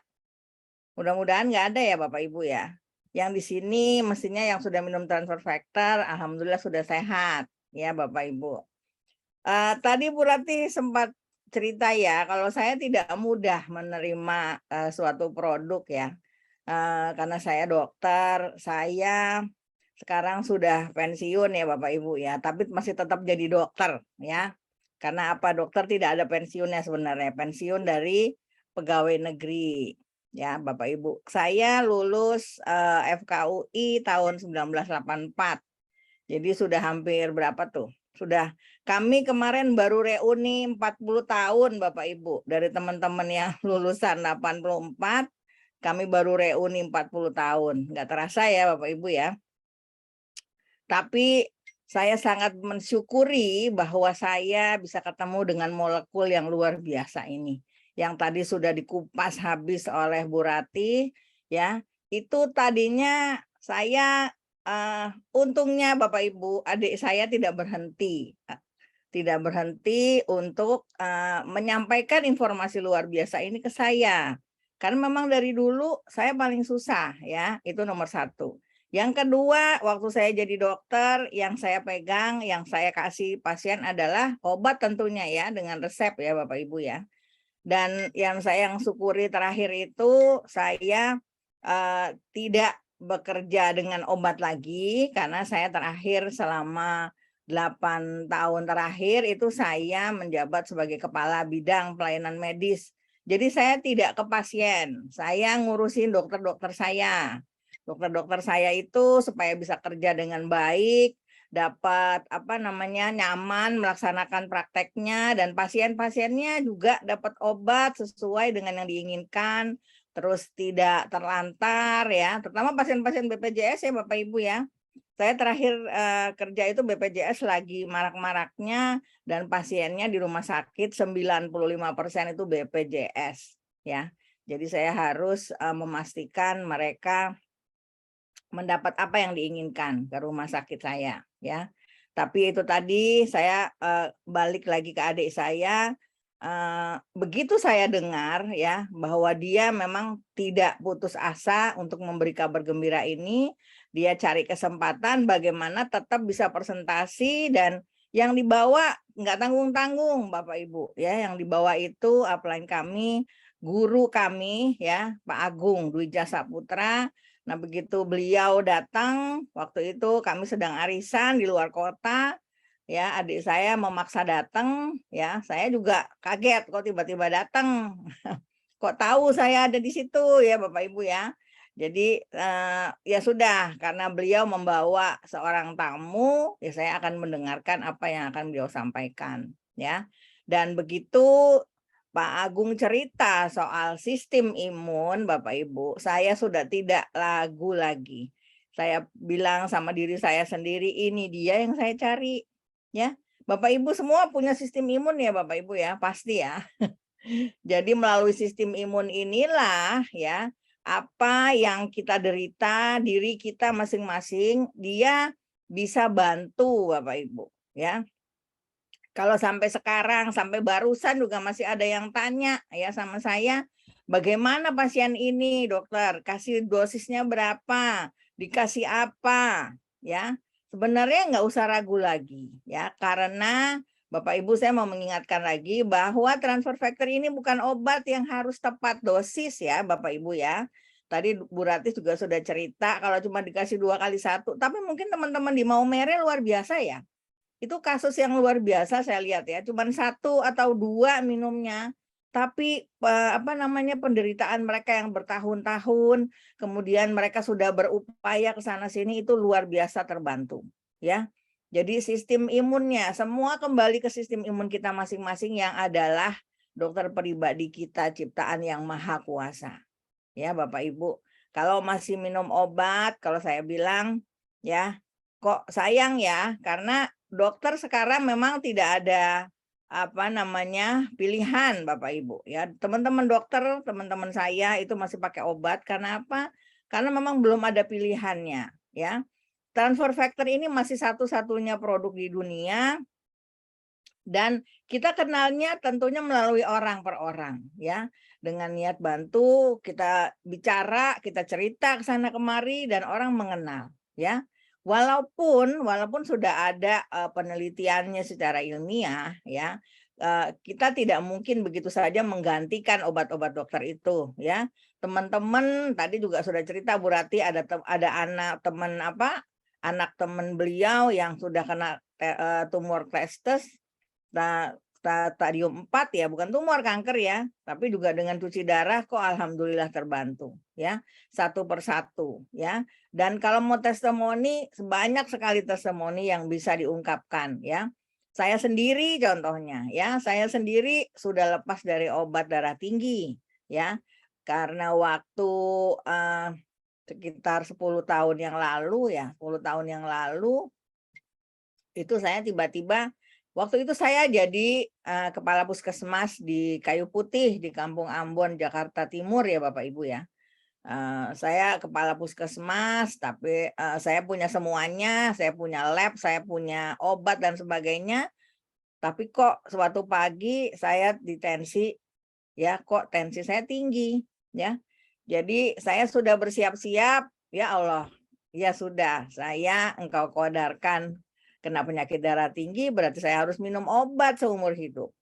Mudah-mudahan nggak ada ya Bapak Ibu ya. Yang di sini mestinya yang sudah minum transfer factor, alhamdulillah sudah sehat ya Bapak Ibu. Tadi Bu Rati sempat cerita ya, kalau saya tidak mudah menerima suatu produk ya. Karena saya dokter, saya sekarang sudah pensiun ya Bapak Ibu ya, tapi masih tetap jadi dokter ya. Karena apa? Dokter tidak ada pensiunnya sebenarnya, pensiun dari pegawai negeri. Ya, Bapak Ibu. Saya lulus FKUI tahun 1984. Jadi sudah hampir berapa tuh? Kami kemarin baru reuni 40 tahun Bapak Ibu. Dari teman-teman yang lulusan 84, kami baru reuni 40 tahun. Nggak terasa ya Bapak Ibu ya. Tapi saya sangat mensyukuri bahwa saya bisa ketemu dengan molekul yang luar biasa ini. Yang tadi sudah dikupas habis oleh Bu Rati, ya. Itu tadinya saya untungnya Bapak Ibu, adik saya tidak berhenti untuk menyampaikan informasi luar biasa ini ke saya. Karena memang dari dulu saya paling susah ya, itu nomor satu. Yang kedua, waktu saya jadi dokter, yang saya pegang, yang saya kasih pasien adalah obat tentunya ya, dengan resep ya Bapak Ibu ya. Dan yang saya syukuri terakhir itu, saya tidak bekerja dengan obat lagi, karena saya terakhir selama 8 tahun terakhir itu saya menjabat sebagai kepala bidang pelayanan medis. Jadi saya tidak ke pasien, saya ngurusin dokter-dokter saya. Dokter-dokter saya itu supaya bisa kerja dengan baik, dapat nyaman melaksanakan prakteknya, dan pasien-pasiennya juga dapat obat sesuai dengan yang diinginkan, terus tidak terlantar ya, terutama pasien-pasien BPJS ya Bapak Ibu ya. Saya terakhir kerja itu BPJS lagi marak-maraknya, dan pasiennya di rumah sakit 95% itu BPJS ya. Jadi saya harus memastikan mereka mendapat apa yang diinginkan ke rumah sakit saya ya. Tapi itu tadi saya balik lagi ke adik saya, begitu saya dengar ya bahwa dia memang tidak putus asa untuk memberi kabar gembira ini, dia cari kesempatan bagaimana tetap bisa presentasi, dan yang dibawa nggak tanggung-tanggung Bapak Ibu ya, yang dibawa itu upline kami, guru kami ya, Pak Agung Dwi Jasa Putra. Nah, begitu beliau datang, waktu itu kami sedang arisan di luar kota, ya adik saya memaksa datang, ya saya juga kaget kok tiba-tiba datang, kok tahu saya ada di situ ya Bapak Ibu ya. Jadi ya sudah, karena beliau membawa seorang tamu, ya saya akan mendengarkan apa yang akan beliau sampaikan, ya. Dan begitu Pak Agung cerita soal sistem imun, Bapak Ibu, saya sudah tidak ragu lagi. Saya bilang sama diri saya sendiri, ini dia yang saya cari. Ya, Bapak Ibu semua punya sistem imun ya Bapak Ibu ya, pasti ya. Jadi melalui sistem imun inilah ya, apa yang kita derita, diri kita masing-masing, dia bisa bantu Bapak Ibu ya. Kalau sampai sekarang, sampai barusan juga masih ada yang tanya ya sama saya, bagaimana pasien ini dokter, kasih dosisnya berapa, dikasih apa, ya. Sebenarnya nggak usah ragu lagi ya, karena Bapak Ibu saya mau mengingatkan lagi bahwa transfer factor ini bukan obat yang harus tepat dosis ya Bapak Ibu ya. Tadi Bu Rati juga sudah cerita kalau cuma dikasih 2 kali 1, tapi mungkin teman-teman di Maumere luar biasa ya. Itu kasus yang luar biasa saya lihat ya, cuma 1 atau 2 minumnya, tapi penderitaan mereka yang bertahun-tahun, kemudian mereka sudah berupaya ke sana sini, itu luar biasa terbantu ya. Jadi sistem imunnya semua kembali ke sistem imun kita masing-masing yang adalah dokter pribadi kita, ciptaan yang maha kuasa. Ya Bapak Ibu, kalau masih minum obat, kalau saya bilang ya, kok sayang ya, karena dokter sekarang memang tidak ada pilihan Bapak Ibu ya. Teman-teman dokter, teman-teman saya itu masih pakai obat karena apa? Karena memang belum ada pilihannya ya. Transfer factor ini masih satu-satunya produk di dunia, dan kita kenalnya tentunya melalui orang per orang ya. Dengan niat bantu, kita bicara, kita cerita ke sana kemari, dan orang mengenal ya. Walaupun sudah ada penelitiannya secara ilmiah ya, kita tidak mungkin begitu saja menggantikan obat-obat dokter itu ya. Teman-teman tadi juga sudah cerita Bu Rati, ada anak teman beliau yang sudah kena tumor testis. Nah, stadium 4 ya, bukan tumor kanker ya, tapi juga dengan cuci darah kok alhamdulillah terbantu ya, satu persatu ya. Dan kalau mau testimoni, banyak sekali testimoni yang bisa diungkapkan ya. Saya sendiri contohnya ya, saya sendiri sudah lepas dari obat darah tinggi ya, karena waktu sekitar 10 tahun yang lalu ya, 10 tahun yang lalu itu saya tiba-tiba, waktu itu saya jadi kepala puskesmas di Kayu Putih di Kampung Ambon, Jakarta Timur ya Bapak Ibu ya. Saya kepala puskesmas, tapi saya punya semuanya, saya punya lab, saya punya obat dan sebagainya. Tapi kok suatu pagi saya ditensi, ya kok tensi saya tinggi ya. Jadi saya sudah bersiap-siap, ya Allah, ya sudah, engkau kodarkan kena penyakit darah tinggi, berarti saya harus minum obat seumur hidup.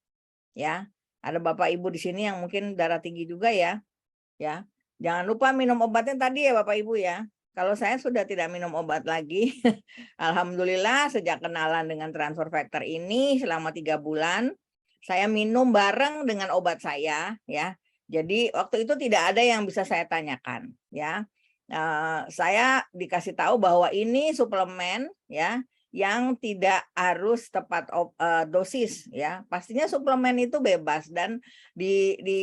Ya, ada Bapak Ibu di sini yang mungkin darah tinggi juga ya. Ya, jangan lupa minum obatnya tadi ya Bapak Ibu ya. Kalau saya sudah tidak minum obat lagi, alhamdulillah sejak kenalan dengan transfer factor ini selama 3 bulan, saya minum bareng dengan obat saya ya. Jadi waktu itu tidak ada yang bisa saya tanyakan ya. Saya dikasih tahu bahwa ini suplemen ya, yang tidak harus tepat dosis ya. Pastinya suplemen itu bebas dan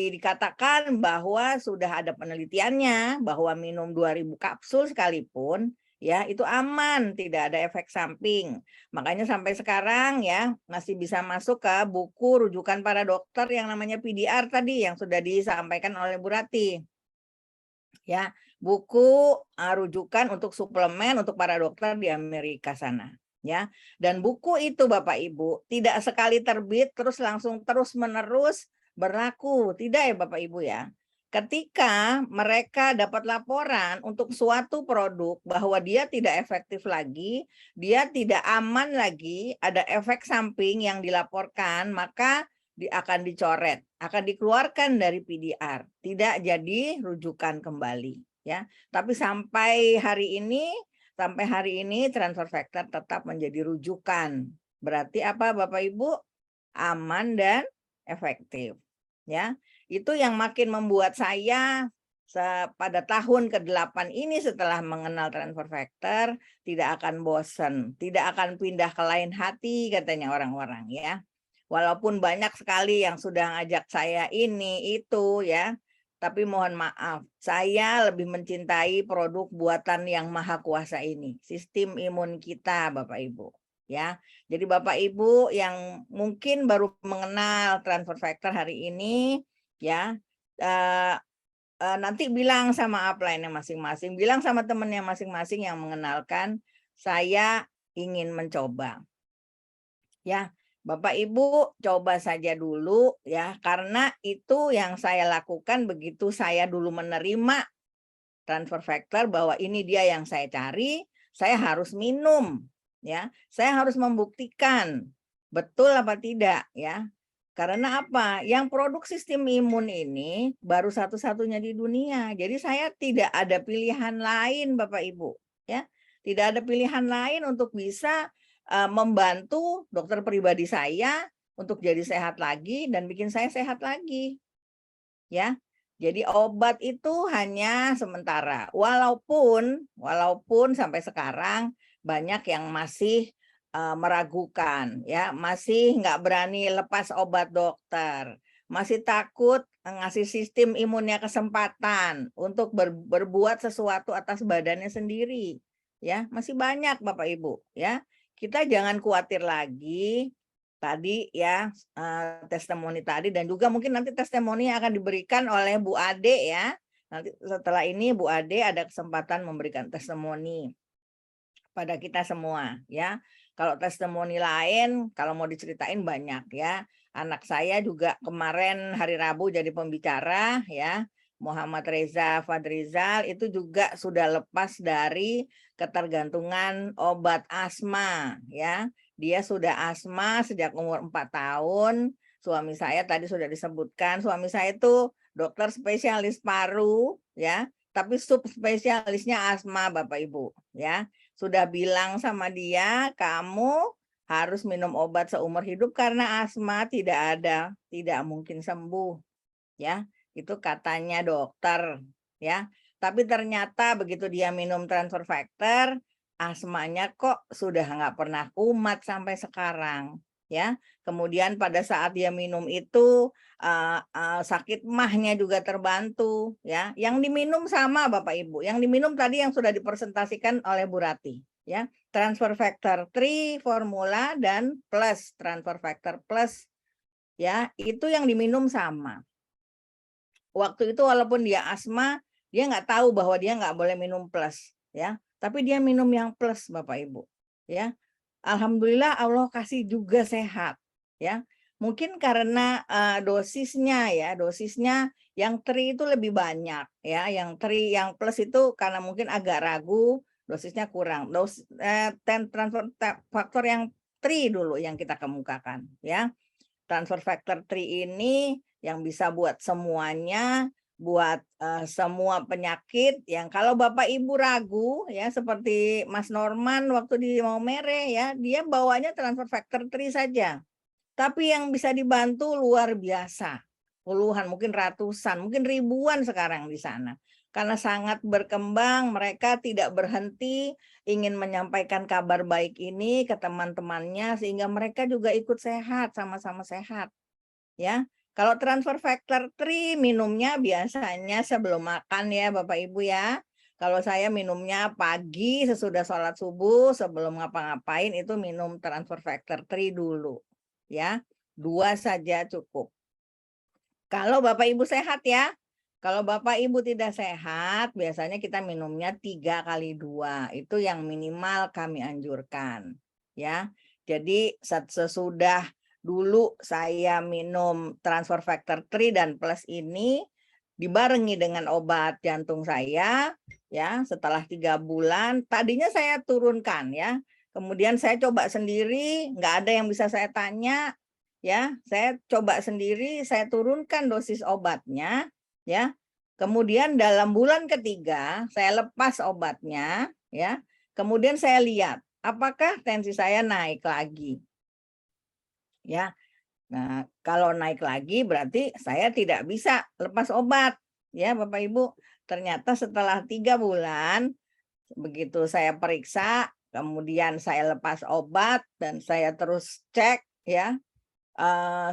dikatakan bahwa sudah ada penelitiannya bahwa minum 2000 kapsul sekalipun ya itu aman, tidak ada efek samping. Makanya sampai sekarang ya masih bisa masuk ke buku rujukan para dokter yang namanya PDR tadi yang sudah disampaikan oleh Bu Rati. Ya, buku rujukan untuk suplemen untuk para dokter di Amerika sana. Ya, dan buku itu Bapak Ibu tidak sekali terbit terus langsung terus menerus berlaku, tidak ya Bapak Ibu ya. Ketika mereka dapat laporan untuk suatu produk bahwa dia tidak efektif lagi, dia tidak aman lagi, ada efek samping yang dilaporkan, maka akan dicoret, akan dikeluarkan dari PDR, tidak jadi rujukan kembali ya. Tapi sampai hari ini transfer factor tetap menjadi rujukan. Berarti apa Bapak Ibu? Aman dan efektif. Ya, itu yang makin membuat saya pada tahun ke-8 ini setelah mengenal transfer factor tidak akan bosan, tidak akan pindah ke lain hati katanya orang-orang ya. Walaupun banyak sekali yang sudah ngajak saya ini itu ya. Tapi mohon maaf, saya lebih mencintai produk buatan yang maha kuasa ini, sistem imun kita Bapak Ibu. Ya, jadi Bapak Ibu yang mungkin baru mengenal transfer factor hari ini, ya nanti bilang sama upline-nya masing-masing, bilang sama temennya masing-masing yang mengenalkan, saya ingin mencoba. Ya, Bapak Ibu coba saja dulu ya, karena itu yang saya lakukan begitu saya dulu menerima transfer factor bahwa ini dia yang saya cari, saya harus minum ya. Saya harus membuktikan betul apa tidak ya. Karena apa? Yang produk sistem imun ini baru satu-satunya di dunia. Jadi saya tidak ada pilihan lain Bapak Ibu ya. Tidak ada pilihan lain untuk bisa membantu dokter pribadi saya untuk jadi sehat lagi dan bikin saya sehat lagi. Ya. Jadi obat itu hanya sementara. Walaupun sampai sekarang banyak yang masih meragukan ya, masih nggak berani lepas obat dokter. Masih takut ngasih sistem imunnya kesempatan untuk berbuat sesuatu atas badannya sendiri. Ya, masih banyak Bapak Ibu ya. Kita jangan khawatir lagi tadi ya testimoni tadi dan juga mungkin nanti testimoni akan diberikan oleh Bu Ade ya. Nanti setelah ini Bu Ade ada kesempatan memberikan testimoni pada kita semua ya. Kalau testimoni lain kalau mau diceritain banyak ya. Anak saya juga kemarin hari Rabu jadi pembicara ya. Muhammad Reza Fadrizal itu juga sudah lepas dari ketergantungan obat asma ya. Dia sudah asma sejak umur 4 tahun. Suami saya tadi sudah disebutkan, suami saya itu dokter spesialis paru ya, tapi subspesialisnya asma Bapak Ibu ya. Sudah bilang sama dia, kamu harus minum obat seumur hidup karena asma tidak mungkin sembuh, ya. Itu katanya dokter, ya. Tapi ternyata begitu dia minum transfer factor, asmanya kok sudah nggak pernah kumat sampai sekarang, ya. Kemudian pada saat dia minum itu sakit mahnya juga terbantu, ya. Yang diminum sama Bapak Ibu, yang diminum tadi yang sudah dipresentasikan oleh Bu Rati, ya. Transfer factor 3 formula dan plus transfer factor plus, ya, itu yang diminum sama. Waktu itu walaupun dia asma, dia nggak tahu bahwa dia nggak boleh minum plus, ya. Tapi dia minum yang plus, Bapak Ibu, ya. Alhamdulillah Allah kasih juga sehat, ya. Mungkin karena dosisnya yang 3 itu lebih banyak, ya. Yang 3 yang plus itu karena mungkin agak ragu, dosisnya kurang. Transfer faktor yang 3 dulu yang kita kemukakan, ya. Transfer factor 3 ini yang bisa buat semuanya, buat semua penyakit yang kalau Bapak Ibu ragu, ya, seperti Mas Norman waktu di Maumere, ya, dia bawanya transfer factor 3 saja. Tapi yang bisa dibantu luar biasa. Puluhan, mungkin ratusan, mungkin ribuan sekarang di sana. Karena sangat berkembang, mereka tidak berhenti ingin menyampaikan kabar baik ini ke teman-temannya sehingga mereka juga ikut sehat, sama-sama sehat, ya. Kalau transfer factor 3 minumnya biasanya sebelum makan, ya Bapak Ibu, ya. Kalau saya minumnya pagi sesudah sholat subuh, sebelum ngapa-ngapain itu minum transfer factor 3 dulu, ya. 2 saja cukup. Kalau Bapak Ibu sehat, ya. Kalau Bapak Ibu tidak sehat, biasanya kita minumnya 3 kali 2. Itu yang minimal kami anjurkan, ya. Jadi sesudah dulu saya minum transfer factor 3 dan plus ini dibarengi dengan obat jantung saya, ya. Setelah 3 bulan, tadinya saya turunkan, ya. Kemudian saya coba sendiri, nggak ada yang bisa saya tanya, ya. Saya coba sendiri, saya turunkan dosis obatnya, ya. Kemudian dalam bulan ketiga saya lepas obatnya, ya. Kemudian saya lihat apakah tensi saya naik lagi, ya. Nah, kalau naik lagi berarti saya tidak bisa lepas obat, ya Bapak Ibu. Ternyata setelah 3 bulan begitu saya periksa, kemudian saya lepas obat dan saya terus cek, ya.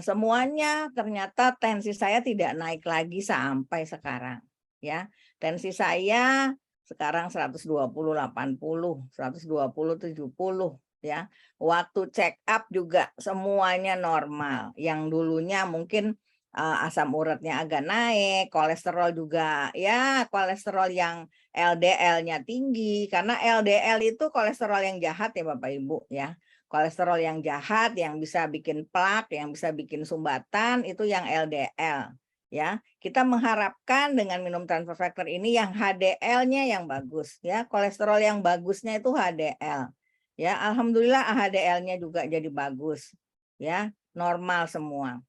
Semuanya ternyata tensi saya tidak naik lagi sampai sekarang, ya. Tensi saya sekarang 120/80, 120/70, ya. Waktu check up juga semuanya normal. Yang dulunya mungkin asam uratnya agak naik, kolesterol juga, ya, kolesterol yang LDL-nya tinggi karena LDL itu kolesterol yang jahat, ya Bapak Ibu, ya. Kolesterol yang jahat yang bisa bikin plak, yang bisa bikin sumbatan itu yang LDL, ya. Kita mengharapkan dengan minum transfer factor ini yang HDL-nya yang bagus, ya. Kolesterol yang bagusnya itu HDL, ya. Alhamdulillah HDL-nya juga jadi bagus, ya, normal semua.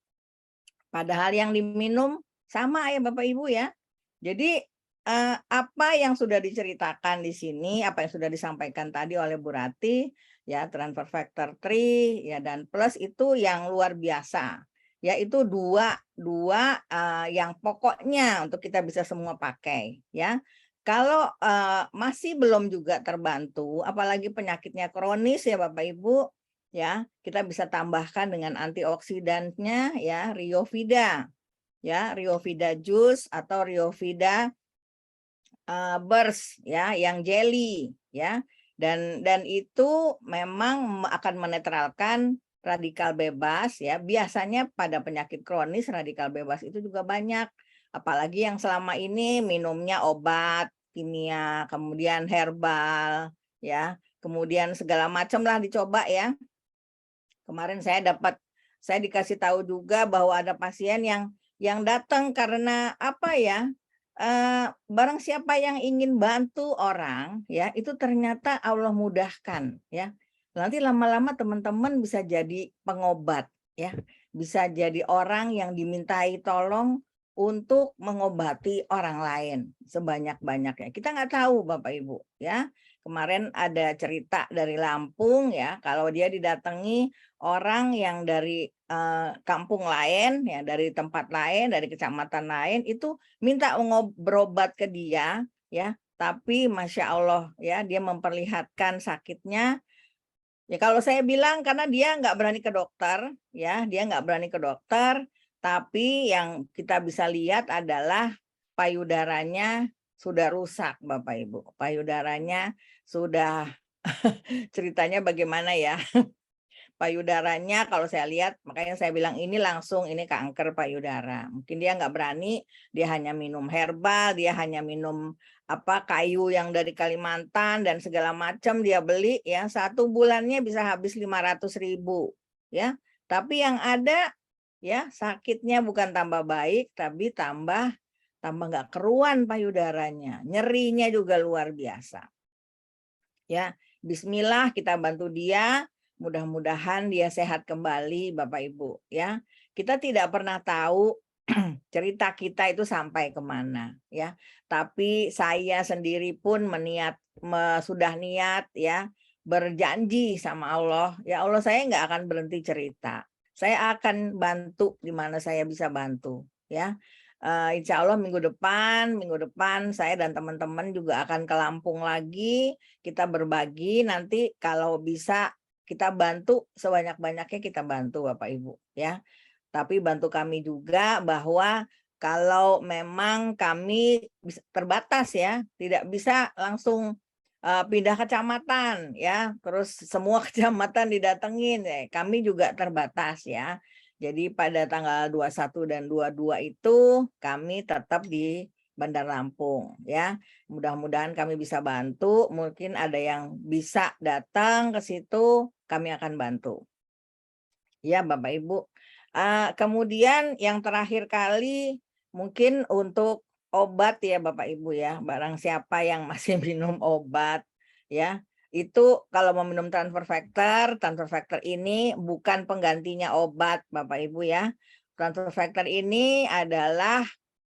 Padahal yang diminum sama, ya Bapak Ibu, ya. Jadi apa yang sudah diceritakan di sini, apa yang sudah disampaikan tadi oleh Bu Rati, ya, transfer factor 3, ya, dan plus itu yang luar biasa, ya. Itu dua yang pokoknya untuk kita bisa semua pakai, ya. Kalau masih belum juga terbantu, apalagi penyakitnya kronis, ya Bapak Ibu, ya, kita bisa tambahkan dengan antioksidannya, ya, Riovida, ya, Riovida Juice atau Riovida Burst, ya, yang jelly, ya. Dan itu memang akan menetralkan radikal bebas, ya. Biasanya pada penyakit kronis radikal bebas itu juga banyak, apalagi yang selama ini minumnya obat kimia, kemudian herbal, ya, kemudian segala macam lah dicoba, ya. Kemarin saya dikasih tahu juga bahwa ada pasien yang datang karena apa, ya, barang siapa yang ingin bantu orang, ya, itu ternyata Allah mudahkan, ya. Nanti lama-lama teman-teman bisa jadi pengobat, ya. Bisa jadi orang yang dimintai tolong untuk mengobati orang lain sebanyak-banyaknya. Kita nggak tahu Bapak Ibu ya. Kemarin ada cerita dari Lampung ya, kalau dia didatangi orang yang dari kampung lain ya, dari tempat lain, dari kecamatan lain, itu minta berobat ke dia ya, tapi Masya Allah ya, dia memperlihatkan sakitnya. Ya kalau saya bilang karena dia nggak berani ke dokter ya, dia nggak berani ke dokter, tapi yang kita bisa lihat adalah payudaranya sudah rusak Bapak Ibu. Payudaranya sudah ceritanya bagaimana ya? Payudaranya kalau saya lihat, makanya saya bilang ini langsung ini kanker payudara. Mungkin dia nggak berani, dia hanya minum herbal, dia hanya minum kayu yang dari Kalimantan dan segala macam dia beli ya, 1 bulannya bisa habis 500.000 ya. Tapi yang ada ya sakitnya bukan tambah baik, tapi tambah nggak keruan payudaranya, nyerinya juga luar biasa. Ya, Bismillah kita bantu dia. Mudah-mudahan dia sehat kembali Bapak Ibu ya. Kita tidak pernah tahu cerita kita itu sampai kemana ya. Tapi saya sendiri pun sudah niat ya, berjanji sama Allah. Ya Allah, saya nggak akan berhenti cerita. Saya akan bantu di mana saya bisa bantu ya. Insya Allah minggu depan saya dan teman-teman juga akan ke Lampung lagi. Kita berbagi nanti kalau bisa kita bantu sebanyak-banyaknya, kita bantu Bapak Ibu ya. Tapi bantu kami juga bahwa kalau memang kami terbatas ya, tidak bisa langsung pindah kecamatan ya, terus semua kecamatan didatengin ya. Kami juga terbatas ya. Jadi pada tanggal 21 dan 22 itu kami tetap di Bandar Lampung ya. Mudah-mudahan kami bisa bantu, mungkin ada yang bisa datang ke situ, kami akan bantu. Ya Bapak Ibu. Kemudian yang terakhir kali mungkin untuk obat ya Bapak Ibu ya. Barang siapa yang masih minum obat ya, itu kalau mau minum transfer factor ini bukan penggantinya obat Bapak Ibu ya. Transfer factor ini adalah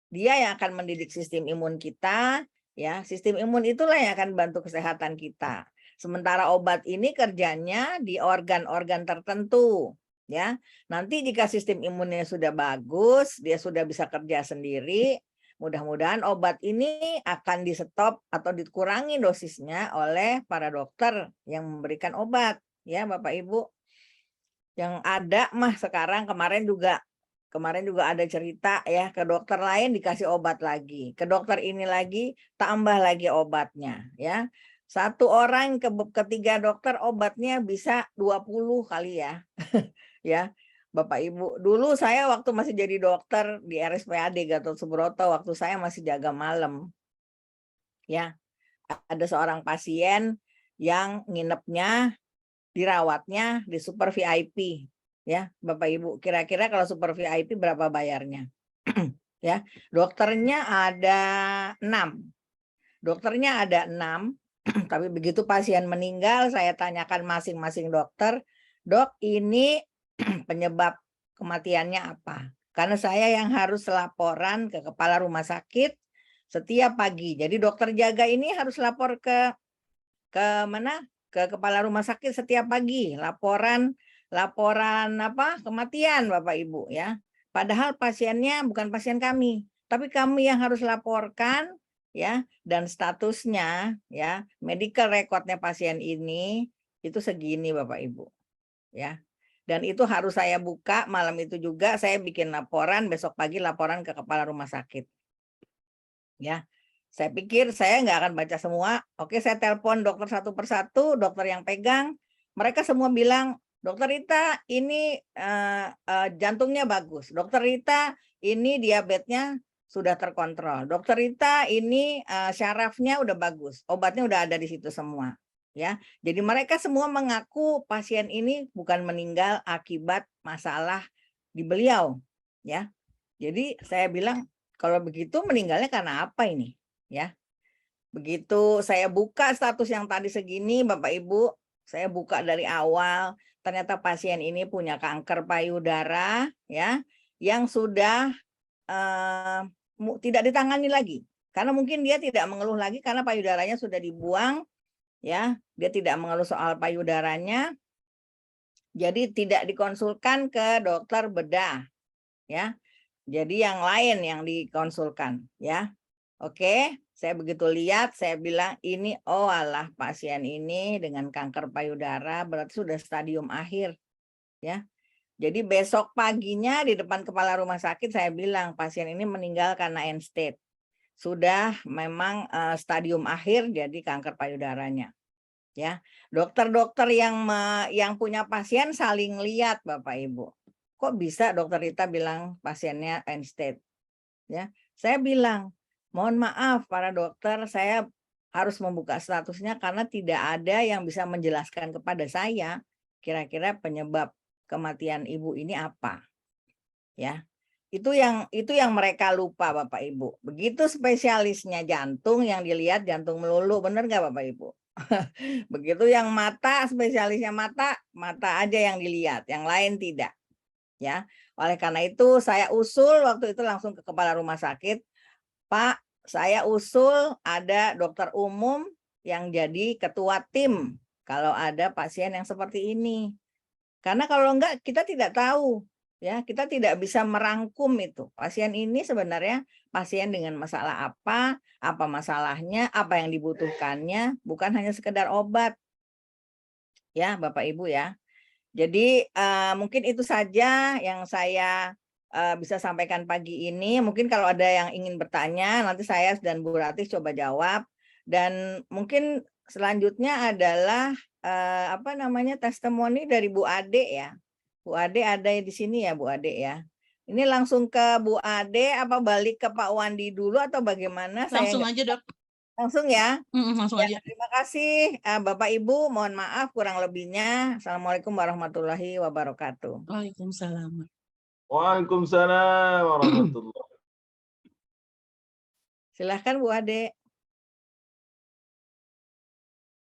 dia yang akan mendidik sistem imun kita ya. Sistem imun itulah yang akan bantu kesehatan kita. Sementara obat ini kerjanya di organ-organ tertentu ya. Nanti jika sistem imunnya sudah bagus, dia sudah bisa kerja sendiri, mudah-mudahan obat ini akan di-stop atau dikurangi dosisnya oleh para dokter yang memberikan obat ya Bapak Ibu. Yang ada mah sekarang kemarin juga ada cerita ya, ke dokter lain dikasih obat lagi, ke dokter ini lagi tambah lagi obatnya ya. Satu orang ke 3 dokter obatnya bisa 20 kali ya. Ya Bapak Ibu, dulu saya waktu masih jadi dokter di RSPAD Gatot Subroto, waktu saya masih jaga malam ya, ada seorang pasien yang nginepnya, dirawatnya di super VIP ya Bapak Ibu. Kira-kira kalau super VIP berapa bayarnya? Ya, dokternya ada 6. Tapi begitu pasien meninggal, saya tanyakan masing-masing dokter, "Dok, ini penyebab kematiannya apa?" Karena saya yang harus laporan ke kepala rumah sakit setiap pagi. Jadi dokter jaga ini harus lapor ke mana? Ke kepala rumah sakit setiap pagi, laporan kematian Bapak Ibu ya. Padahal pasiennya bukan pasien kami, tapi kami yang harus laporkan ya, dan statusnya ya, medical recordnya pasien ini itu segini Bapak Ibu ya. Dan itu harus saya buka malam itu juga, saya bikin laporan, besok pagi laporan ke kepala rumah sakit ya. Saya pikir saya nggak akan baca semua. Oke, saya telepon dokter satu persatu, dokter yang pegang. Mereka semua bilang, "Dokter Rita, ini jantungnya bagus. Dokter Rita, ini diabetesnya sudah terkontrol. Dokter Rita, ini syarafnya udah bagus. Obatnya udah ada di situ semua." Ya, jadi mereka semua mengaku pasien ini bukan meninggal akibat masalah di beliau. Ya, jadi saya bilang, kalau begitu meninggalnya karena apa ini? Ya, begitu saya buka status yang tadi segini Bapak Ibu, saya buka dari awal, ternyata pasien ini punya kanker payudara ya, yang sudah tidak ditangani lagi. Karena mungkin dia tidak mengeluh lagi karena payudaranya sudah dibuang, ya. Dia tidak mengeluh soal payudaranya. Jadi tidak dikonsulkan ke dokter bedah, ya. Jadi yang lain yang dikonsulkan, ya. Oke, saya begitu lihat, saya bilang ini, oh alah pasien ini dengan kanker payudara berarti sudah stadium akhir, ya. Jadi besok paginya di depan kepala rumah sakit saya bilang pasien ini meninggal karena end stage. Sudah memang stadium akhir jadi kanker payudaranya. Ya, dokter-dokter yang punya pasien saling lihat Bapak Ibu. Kok bisa dokter Rita bilang pasiennya end stage? Ya, saya bilang, mohon maaf para dokter, saya harus membuka statusnya karena tidak ada yang bisa menjelaskan kepada saya kira-kira penyebab kematian ibu ini apa. Ya. Itu yang mereka lupa Bapak Ibu. Begitu spesialisnya jantung yang dilihat jantung melulu, benar nggak Bapak Ibu? Begitu yang mata, spesialisnya mata aja yang dilihat, yang lain tidak. Ya, oleh karena itu saya usul waktu itu langsung ke kepala rumah sakit, Pak, saya usul ada dokter umum yang jadi ketua tim kalau ada pasien yang seperti ini. Karena kalau enggak kita tidak tahu. Ya, kita tidak bisa merangkum itu. Pasien ini sebenarnya pasien dengan masalah apa masalahnya, apa yang dibutuhkannya, bukan hanya sekedar obat. Ya, Bapak Ibu ya. Jadi mungkin itu saja yang saya bisa sampaikan pagi ini. Mungkin kalau ada yang ingin bertanya, nanti saya dan Bu Ratih coba jawab. Dan mungkin selanjutnya adalah testimoni dari Bu Ade ya. Bu Ade ada di sini ya Bu Ade ya. Ini langsung ke Bu Ade apa balik ke Pak Wandi dulu atau bagaimana? Langsung aja Dok. Langsung ya. Langsung Ya, aja. terima kasih Bapak Ibu. Mohon maaf kurang lebihnya. Assalamualaikum warahmatullahi wabarakatuh. Waalaikumsalam. Waalaikumsalam warahmatullahi. Silahkan Bu Ade.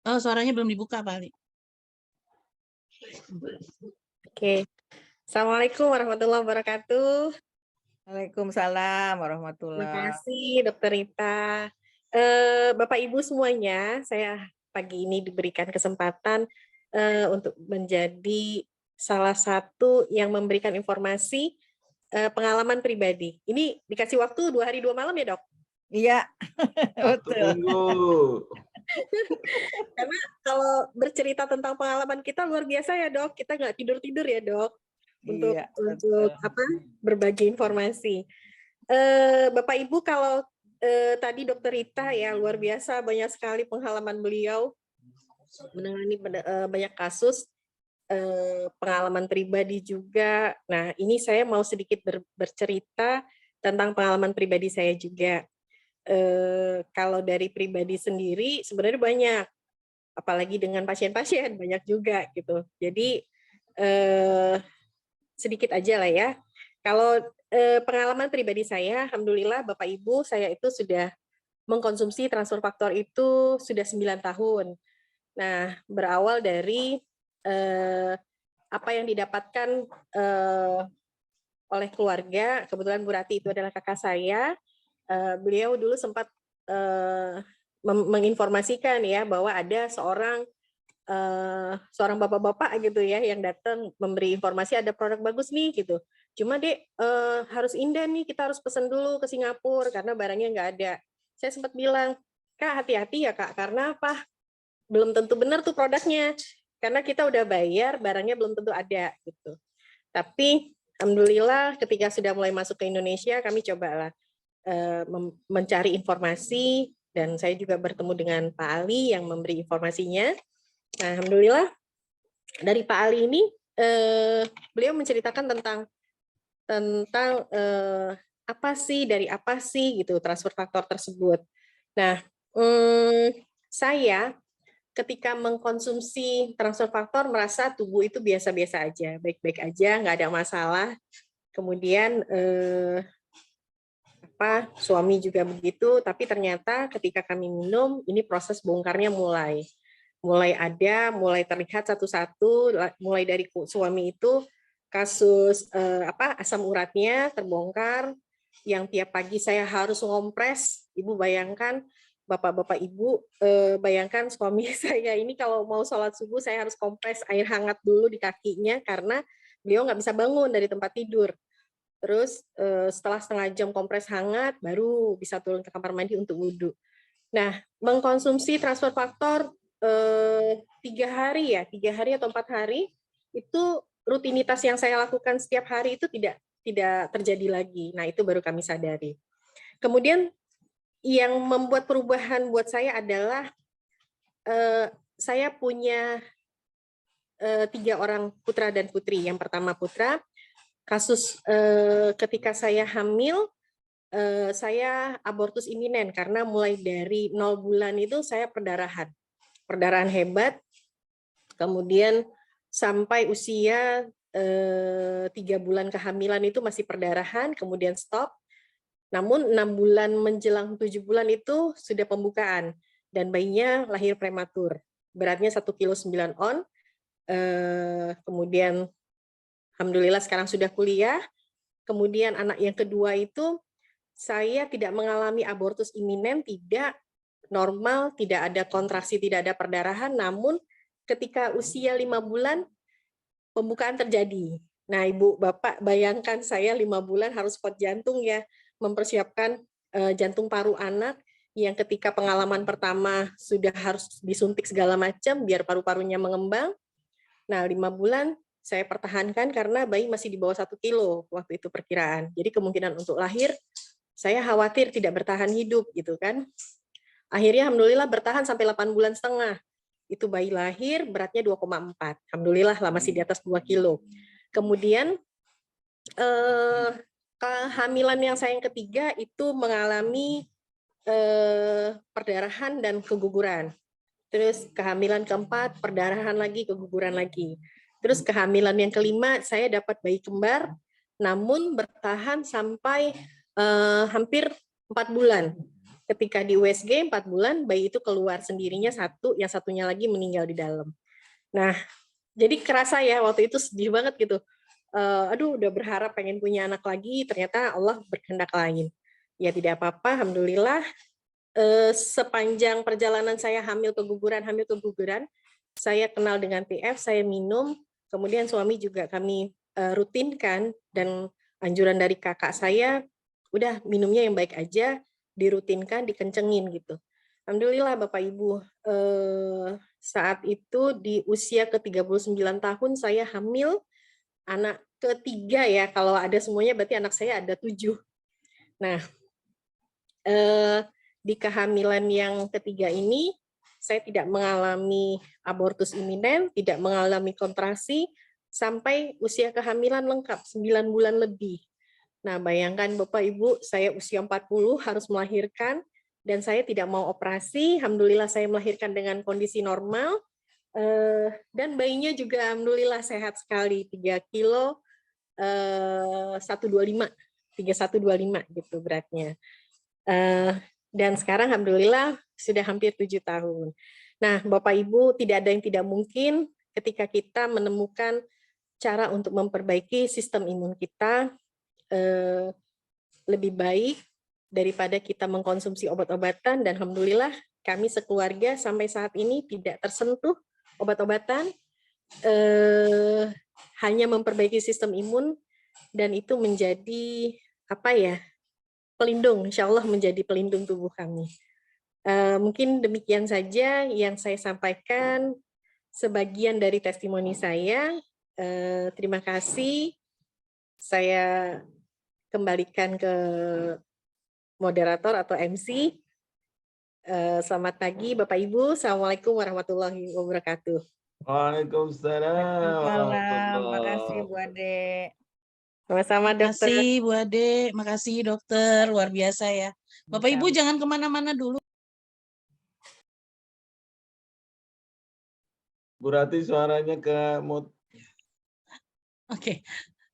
Oh, suaranya belum dibuka Pak Ali. Oke. Assalamualaikum warahmatullahi wabarakatuh. Waalaikumsalam Terima warahmatullahi. kasih Dokter Rita. Bapak Ibu semuanya, saya pagi ini diberikan kesempatan untuk menjadi salah satu yang memberikan informasi pengalaman pribadi. Ini dikasih waktu 2 hari 2 malam ya Dok? Iya, betul. Tunggu. Karena kalau bercerita tentang pengalaman kita luar biasa ya Dok, kita nggak tidur-tidur ya Dok untuk Iya, berbagi informasi. Bapak Ibu kalau tadi Dokter Rita ya luar biasa banyak sekali pengalaman beliau menangani banyak kasus, pengalaman pribadi juga. Nah ini saya mau sedikit bercerita tentang pengalaman pribadi saya juga. Kalau dari pribadi sendiri sebenarnya banyak, apalagi dengan pasien-pasien banyak juga gitu. Jadi sedikit aja lah ya. Kalau pengalaman pribadi saya, alhamdulillah Bapak Ibu, saya itu sudah mengkonsumsi transfer faktor itu sudah 9 tahun. Nah, berawal dari apa yang didapatkan oleh keluarga, kebetulan Bu Rati itu adalah kakak saya. Beliau dulu sempat menginformasikan ya bahwa ada seorang bapak-bapak gitu ya yang datang memberi informasi ada produk bagus nih gitu. Cuma Dek harus indah nih, kita harus pesan dulu ke Singapura karena barangnya nggak ada. Saya sempat bilang, Kak hati-hati ya Kak, karena apa? Belum tentu benar tuh produknya. Karena kita udah bayar, barangnya belum tentu ada gitu. Tapi alhamdulillah ketika sudah mulai masuk ke Indonesia, kami cobalah mencari informasi dan saya juga bertemu dengan Pak Ali yang memberi informasinya. Nah, alhamdulillah dari Pak Ali ini beliau menceritakan tentang apa sih gitu transfer faktor tersebut. Nah, saya ketika mengkonsumsi transfer faktor merasa tubuh itu biasa-biasa aja, baik-baik aja, nggak ada masalah. Kemudian suami juga begitu, tapi ternyata ketika kami minum, ini proses bongkarnya mulai terlihat satu-satu, mulai dari suami itu kasus asam uratnya terbongkar, yang tiap pagi saya harus ngompres. Ibu bayangkan, Bapak-bapak Ibu, bayangkan suami saya ini kalau mau sholat subuh saya harus kompres air hangat dulu di kakinya karena beliau nggak bisa bangun dari tempat tidur. Terus setelah setengah jam kompres hangat, baru bisa turun ke kamar mandi untuk wudhu. Nah, mengkonsumsi transfer faktor 3 hari ya, 3 hari atau 4 hari, itu rutinitas yang saya lakukan setiap hari itu tidak terjadi lagi. Nah, itu baru kami sadari. Kemudian yang membuat perubahan buat saya adalah saya punya 3 orang putra dan putri. Yang pertama putra, kasus ketika saya hamil, saya abortus iminen karena mulai dari 0 bulan itu saya perdarahan hebat, kemudian sampai usia 3 bulan kehamilan itu masih perdarahan, kemudian stop. Namun 6 bulan menjelang 7 bulan itu sudah pembukaan dan bayinya lahir prematur. Beratnya 1,9 kg on. Kemudian alhamdulillah sekarang sudah kuliah. Kemudian anak yang kedua itu saya tidak mengalami abortus iminen, tidak normal, tidak ada kontraksi, tidak ada perdarahan, namun ketika usia 5 bulan pembukaan terjadi. Nah, Ibu, Bapak, bayangkan saya 5 bulan harus spot jantung ya, mempersiapkan jantung paru anak yang ketika pengalaman pertama sudah harus disuntik segala macam biar paru-parunya mengembang. Nah, 5 bulan saya pertahankan karena bayi masih di bawah 1 kilo waktu itu perkiraan. Jadi kemungkinan untuk lahir, saya khawatir tidak bertahan hidup gitu kan. Akhirnya alhamdulillah bertahan sampai 8 bulan setengah. Itu bayi lahir, beratnya 2,4. Alhamdulillah lah masih di atas 2 kilo. Kemudian kehamilan yang saya yang ketiga itu mengalami perdarahan dan keguguran. Terus kehamilan keempat, perdarahan lagi, keguguran lagi. Terus kehamilan yang kelima, saya dapat bayi kembar, namun bertahan sampai hampir 4 bulan. Ketika di USG 4 bulan, bayi itu keluar sendirinya satu, yang satunya lagi meninggal di dalam. Nah, jadi kerasa ya, waktu itu sedih banget gitu. Aduh, udah berharap pengen punya anak lagi, ternyata Allah berkehendak lain. Ya tidak apa-apa, alhamdulillah. Sepanjang perjalanan saya hamil keguguran, saya kenal dengan PF, saya minum, kemudian suami juga kami rutinkan, dan anjuran dari kakak saya, udah minumnya yang baik aja, dirutinkan, dikencengin gitu. Alhamdulillah Bapak Ibu, saat itu di usia ke-39 tahun saya hamil, anak ketiga ya, kalau ada semuanya berarti anak saya ada 7. Nah, di kehamilan yang ketiga ini, saya tidak mengalami abortus iminen, tidak mengalami kontrasi, sampai usia kehamilan lengkap, 9 bulan lebih. Nah, bayangkan Bapak Ibu, saya usia 40 harus melahirkan, dan saya tidak mau operasi, alhamdulillah saya melahirkan dengan kondisi normal, dan bayinya juga alhamdulillah sehat sekali, 3 kilo 125, 3125 gitu beratnya. Dan sekarang alhamdulillah sudah hampir 7 tahun. Nah, Bapak Ibu, tidak ada yang tidak mungkin ketika kita menemukan cara untuk memperbaiki sistem imun kita lebih baik daripada kita mengkonsumsi obat-obatan, dan alhamdulillah kami sekeluarga sampai saat ini tidak tersentuh obat-obatan, hanya memperbaiki sistem imun, dan itu menjadi apa ya, pelindung, insya Allah menjadi pelindung tubuh kami. Mungkin demikian saja yang saya sampaikan, sebagian dari testimoni saya. Terima kasih. Saya kembalikan ke moderator atau MC. Selamat pagi Bapak Ibu. Assalamualaikum warahmatullahi wabarakatuh. Waalaikumsalam. Waalaikumsalam. Makasih Bu Ade. Sama-sama dokter. Makasih Bu Ade, makasih dokter, luar biasa ya. Bapak Ibu jangan kemana-mana dulu. Bu Rati suaranya ke mute. Oke.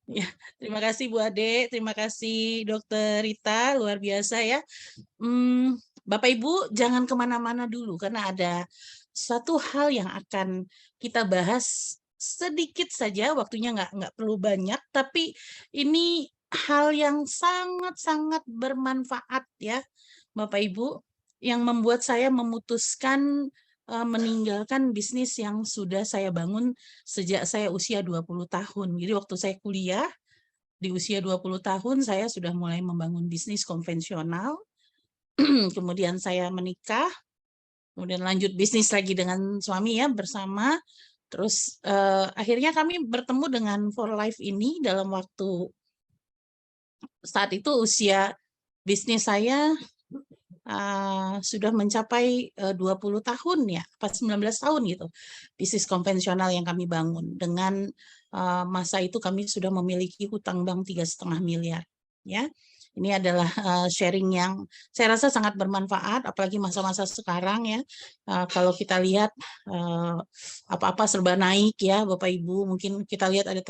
Ya, terima kasih Bu Ade, terima kasih Dokter Rita, luar biasa ya. Bapak Ibu jangan kemana-mana dulu karena ada satu hal yang akan kita bahas sedikit saja, waktunya nggak perlu banyak, tapi ini hal yang sangat-sangat bermanfaat ya, Bapak Ibu, yang membuat saya memutuskan meninggalkan bisnis yang sudah saya bangun sejak saya usia 20 tahun. Jadi waktu saya kuliah, di usia 20 tahun saya sudah mulai membangun bisnis konvensional. Kemudian saya menikah, kemudian lanjut bisnis lagi dengan suami ya bersama. Terus akhirnya kami bertemu dengan For Life ini dalam waktu saat itu usia bisnis saya sudah mencapai 20 tahun ya, pas 19 tahun gitu. Bisnis konvensional yang kami bangun. Dengan masa itu kami sudah memiliki hutang bank 3,5 miliar. Ya, ini adalah sharing yang saya rasa sangat bermanfaat, apalagi masa-masa sekarang ya. Kalau kita lihat apa-apa serba naik ya, Bapak Ibu. Mungkin kita lihat ada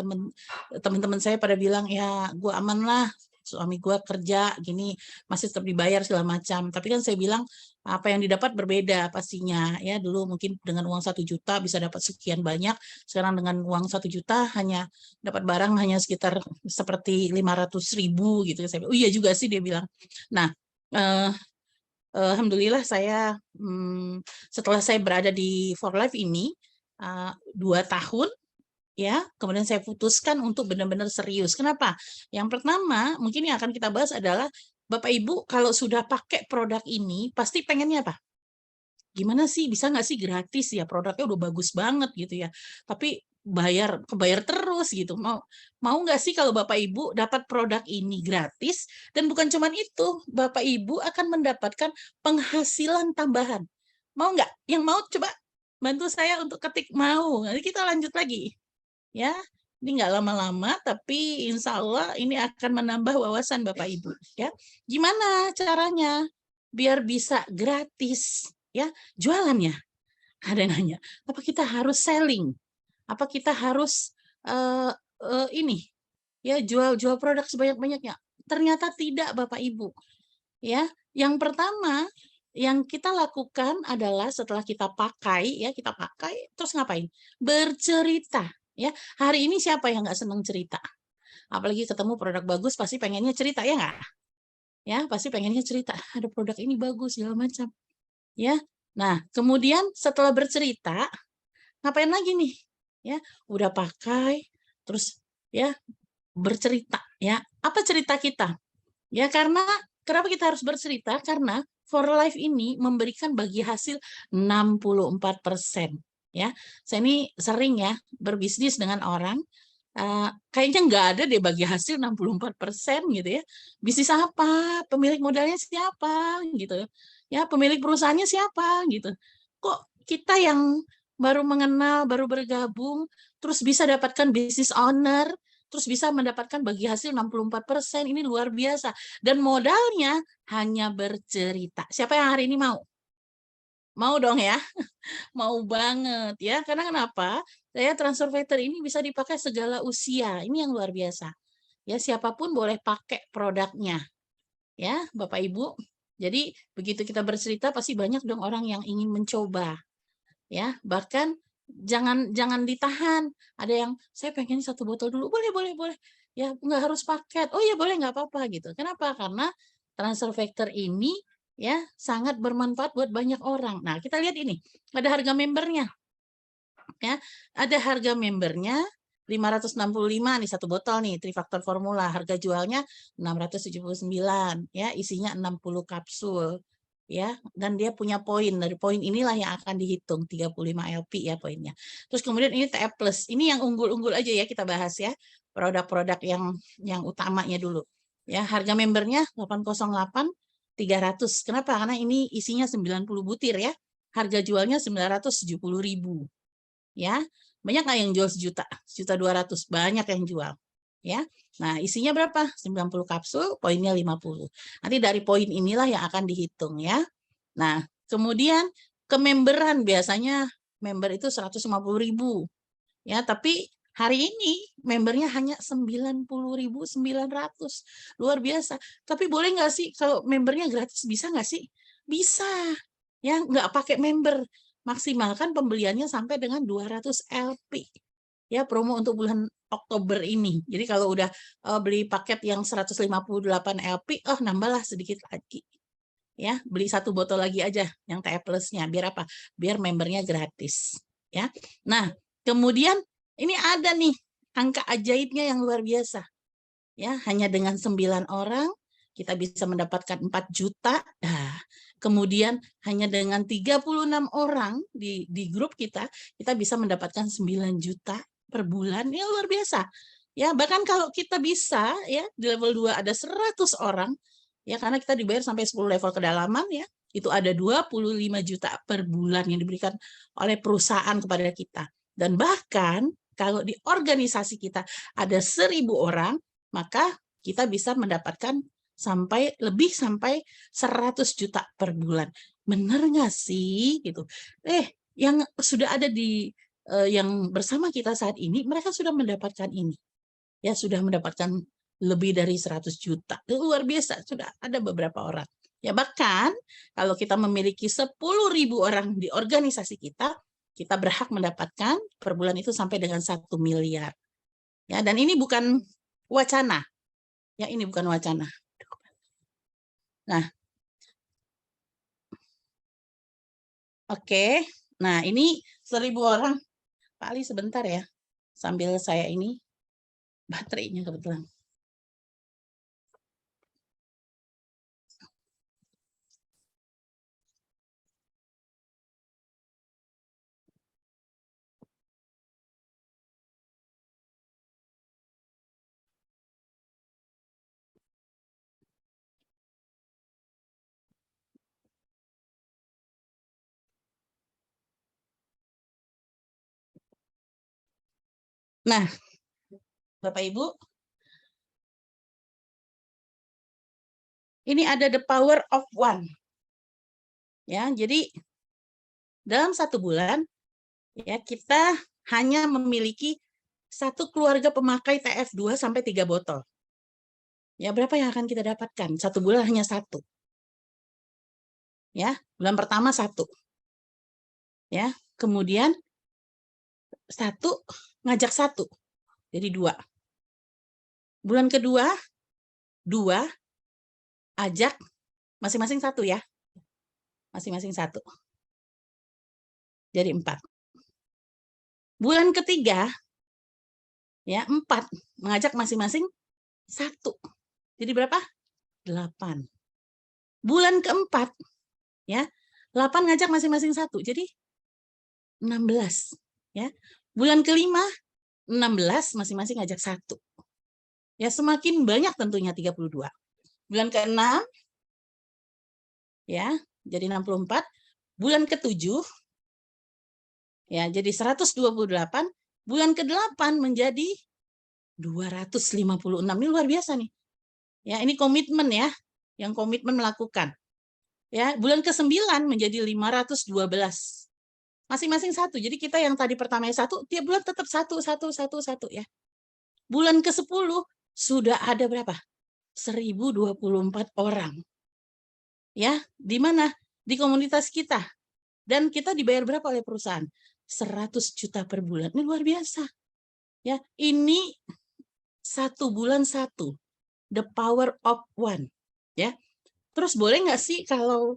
teman-teman saya pada bilang ya, gue aman lah. Suami gue kerja gini masih tetap dibayar segala macam, tapi kan saya bilang apa yang didapat berbeda pastinya ya. Dulu mungkin dengan uang 1 juta bisa dapat sekian banyak, sekarang dengan uang 1 juta hanya dapat barang hanya sekitar seperti 500.000 gitu. Saya bilang, oh iya juga sih, dia bilang. Nah alhamdulillah saya setelah saya berada di For Life ini 2 tahun ya, kemudian saya putuskan untuk benar-benar serius. Kenapa? Yang pertama, mungkin yang akan kita bahas adalah Bapak Ibu kalau sudah pakai produk ini pasti pengennya apa? Gimana sih, bisa nggak sih gratis ya, produknya udah bagus banget gitu ya, tapi kebayar terus gitu. Mau nggak sih kalau Bapak Ibu dapat produk ini gratis, dan bukan cuman itu, Bapak Ibu akan mendapatkan penghasilan tambahan. Mau nggak? Yang mau coba bantu saya untuk ketik mau. Nanti kita lanjut lagi. Ya, ini nggak lama-lama, tapi insya Allah ini akan menambah wawasan Bapak Ibu. Ya, gimana caranya biar bisa gratis? Ya, jualannya. Ada yang nanya, apa kita harus selling? Apa kita harus ini? Ya, jual produk sebanyak-banyaknya? Ternyata tidak, Bapak Ibu. Ya, yang pertama yang kita lakukan adalah setelah kita pakai, terus ngapain? Bercerita. Ya, hari ini siapa yang nggak senang cerita? Apalagi ketemu produk bagus, pasti pengennya cerita, ya nggak? Ya, pasti pengennya cerita. Ada produk ini bagus, segala macam. Ya, nah kemudian setelah bercerita, ngapain lagi nih? Ya, udah pakai, terus ya bercerita. Ya, apa cerita kita? Ya, karena kenapa kita harus bercerita? Karena For Life ini memberikan bagi hasil 64%. Ya, saya ini sering ya berbisnis dengan orang, kayaknya nggak ada deh bagi hasil 64% gitu ya. Bisnis apa? Pemilik modalnya siapa? Gitu. Ya, pemilik perusahaannya siapa? Gitu. Kok kita yang baru mengenal, baru bergabung, terus bisa dapatkan bisnis owner, terus bisa mendapatkan bagi hasil 64%, ini luar biasa. Dan modalnya hanya bercerita. Siapa yang hari ini mau? Mau dong ya? Mau banget ya. Karena kenapa? Saya transfer factor ini bisa dipakai segala usia. Ini yang luar biasa. Ya, siapapun boleh pakai produknya. Ya, Bapak Ibu. Jadi begitu kita bercerita pasti banyak dong orang yang ingin mencoba. Ya, bahkan jangan ditahan. Ada yang saya pengen 1 botol dulu. Boleh. Ya, nggak harus paket. Oh ya boleh, nggak apa-apa gitu. Kenapa? Karena transfer factor ini ya sangat bermanfaat buat banyak orang. Nah, kita lihat ini. Ada harga membernya. Ya, ada harga membernya 565 nih 1 botol nih, Trifactor Formula. Harga jualnya 679 ya, isinya 60 kapsul. Ya, dan dia punya poin. Dari poin inilah yang akan dihitung 35 LP ya poinnya. Terus kemudian ini TF Plus. Ini yang unggul-unggul aja ya kita bahas ya. Produk-produk yang utamanya dulu. Ya, harga membernya 808 300. Kenapa? Karena ini isinya 90 butir ya. Harga jualnya 970.000. Ya, banyak nggak yang jual 1.200.000? Banyak yang jual. Ya, nah isinya berapa? 90 kapsul, poinnya 50. Nanti dari poin inilah yang akan dihitung ya. Nah, kemudian kememberan biasanya member itu 150.000. Ya, tapi hari ini membernya hanya 90.900. Luar biasa. Tapi boleh nggak sih kalau membernya gratis? Bisa nggak sih? Bisa. Ya, nggak pakai member. Maksimalkan pembeliannya sampai dengan 200 LP. ya promo untuk bulan Oktober ini. Jadi kalau udah beli paket yang 158 LP, nambahlah sedikit lagi. Ya, beli 1 botol lagi aja yang TE Plus-nya. Biar apa? Biar membernya gratis. Ya. Nah, kemudian ini ada nih angka ajaibnya yang luar biasa. Ya, hanya dengan 9 orang kita bisa mendapatkan 4 juta. Nah, kemudian hanya dengan 36 orang di grup kita bisa mendapatkan 9 juta per bulan. Ya luar biasa. Ya, bahkan kalau kita bisa ya di level 2 ada 100 orang, ya karena kita dibayar sampai 10 level kedalaman ya, itu ada 25 juta per bulan yang diberikan oleh perusahaan kepada kita. Dan bahkan kalau di organisasi kita ada 1.000 orang, maka kita bisa mendapatkan sampai 100 juta per bulan. Benar nggak sih gitu? Yang sudah ada di yang bersama kita saat ini, mereka sudah mendapatkan ini. Ya, sudah mendapatkan lebih dari 100 juta. Luar biasa, sudah ada beberapa orang. Ya, bahkan kalau kita memiliki 10.000 orang di organisasi kita berhak mendapatkan per bulan itu sampai dengan 1 miliar. Ya, dan ini bukan wacana. Ya, ini bukan wacana. Nah, oke. Nah, ini 1.000 orang. Pak Ali sebentar ya, sambil saya ini baterainya kebetulan. Nah, Bapak Ibu, ini ada the power of one. Ya, jadi dalam 1 bulan ya kita hanya memiliki 1 keluarga pemakai TF2 sampai 3 botol. Ya, berapa yang akan kita dapatkan? 1 bulan hanya 1. Ya, bulan pertama 1. Ya, kemudian 1 ngajak 1. Jadi 2. Bulan kedua 2 ajak masing-masing 1 ya. Masing-masing 1. Jadi 4. Bulan ketiga ya 4 mengajak masing-masing 1. Jadi berapa? 8. Bulan keempat ya 8 ngajak masing-masing 1. Jadi 16 ya. Bulan kelima 16 masing-masing ngajak 1. Ya, semakin banyak tentunya 32. Bulan ke-6 ya, jadi 64. Bulan ke-7 ya, jadi 128. Bulan ke-8 menjadi 256. Ini luar biasa nih. Ya, ini komitmen ya, yang komitmen melakukan. Ya, bulan ke-9 menjadi 512. Masing-masing 1. Jadi kita yang tadi pertamanya 1, tiap bulan tetap 1 ya. Bulan ke-10 sudah ada berapa? 1.024 orang. Ya, di mana? Di komunitas kita. Dan kita dibayar berapa oleh perusahaan? 100 juta per bulan. Ini luar biasa. Ya, ini 1 bulan 1. The power of one. Ya. Terus boleh nggak sih kalau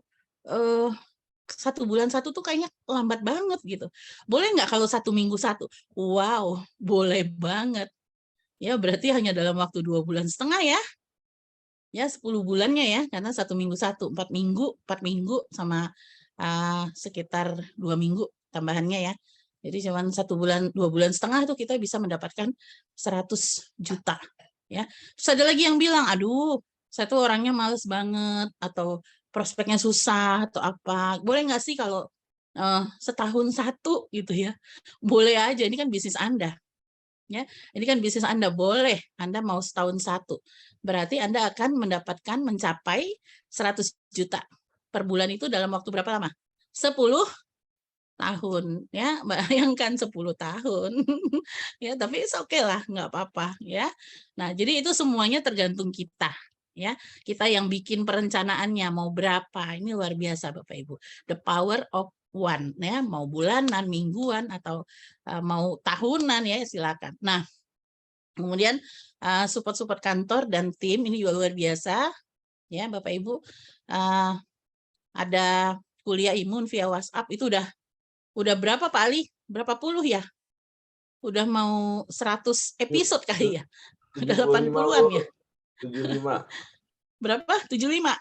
1 bulan 1 tuh kayaknya lambat banget gitu. Boleh nggak kalau 1 minggu 1? Wow, boleh banget. Ya, berarti hanya dalam waktu 2,5 bulan ya. Ya, 10 bulannya ya, karena 1 minggu 1, 4 minggu sama sekitar 2 minggu tambahannya ya. Jadi cuma 1 bulan, 2,5 bulan itu kita bisa mendapatkan 100 juta. Ya. Terus ada lagi yang bilang, aduh, saya tuh orangnya males banget, atau prospeknya susah, atau apa. Boleh nggak sih kalau setahun 1 gitu ya? Boleh aja, ini kan bisnis Anda. Ya, ini kan bisnis Anda, boleh Anda mau setahun 1. Berarti Anda akan mendapatkan mencapai 100 juta per bulan itu dalam waktu berapa lama? 10 tahun ya, bayangkan 10 tahun. Ya, tapi oke lah, nggak apa-apa ya. Nah, jadi itu semuanya tergantung kita ya. Kita yang bikin perencanaannya mau berapa. Ini luar biasa Bapak Ibu. The power of one ya, mau bulanan, mingguan atau mau tahunan ya silakan. Nah, kemudian support kantor dan tim ini juga luar biasa ya Bapak Ibu. Ada kuliah imun via WhatsApp itu udah berapa Pak Ali? Berapa puluh ya? Udah mau 100 episode kali ya. Udah 80-an ya. 75. Berapa? 75?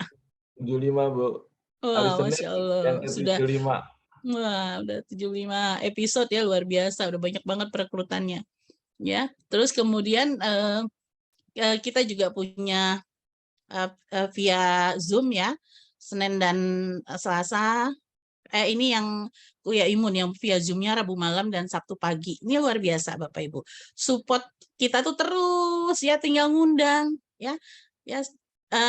75, Bu. Hari Wah, Senin Masya Allah. yang Sudah, ke-75. wah, udah 75 episode ya, luar biasa. Udah banyak banget perekrutannya. Ya, terus kemudian kita juga punya via Zoom ya, Senin dan Selasa. Ini yang kuliah imun yang via Zoom-nya Rabu malam dan Sabtu pagi. Ini luar biasa Bapak Ibu. Support kita tuh terus ya, tinggal ngundang ya. Ya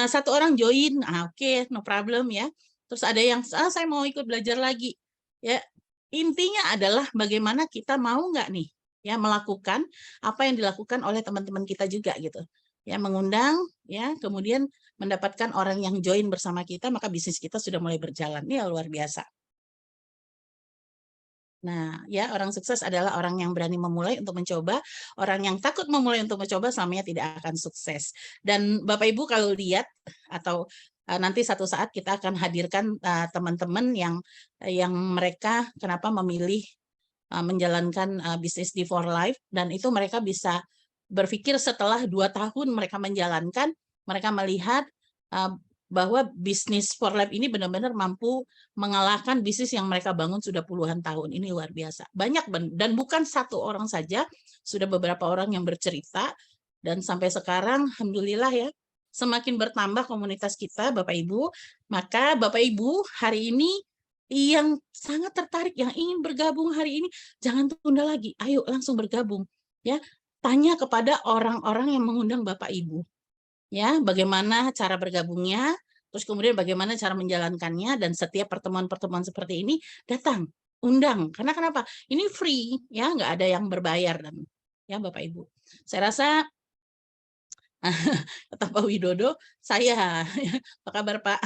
satu orang join, oke, no problem ya. Terus ada yang saya mau ikut belajar lagi. Ya, intinya adalah bagaimana kita mau nggak nih ya melakukan apa yang dilakukan oleh teman-teman kita juga gitu. Ya, mengundang ya, kemudian mendapatkan orang yang join bersama kita, maka bisnis kita sudah mulai berjalan. Ini luar biasa. Nah, ya orang sukses adalah orang yang berani memulai untuk mencoba, orang yang takut memulai untuk mencoba selamanya tidak akan sukses. Dan Bapak Ibu kalau lihat atau nanti satu saat kita akan hadirkan teman-teman yang mereka kenapa memilih menjalankan bisnis di For Life, dan itu mereka bisa berpikir setelah 2 tahun mereka menjalankan, mereka melihat bahwa bisnis For Life ini benar-benar mampu mengalahkan bisnis yang mereka bangun sudah puluhan tahun. Ini luar biasa. Banyak, dan bukan satu orang saja, sudah beberapa orang yang bercerita, dan sampai sekarang Alhamdulillah ya, semakin bertambah komunitas kita Bapak Ibu. Maka Bapak Ibu hari ini yang sangat tertarik, yang ingin bergabung hari ini, jangan tunda lagi, ayo langsung bergabung. Ya, tanya kepada orang-orang yang mengundang Bapak Ibu. Ya, bagaimana cara bergabungnya, terus kemudian bagaimana cara menjalankannya, dan setiap pertemuan-pertemuan seperti ini datang, undang. Karena kenapa? Ini free, ya, nggak ada yang berbayar, dan ya Bapak Ibu. Saya rasa kata Pak Widodo, saya, apa kabar Pak?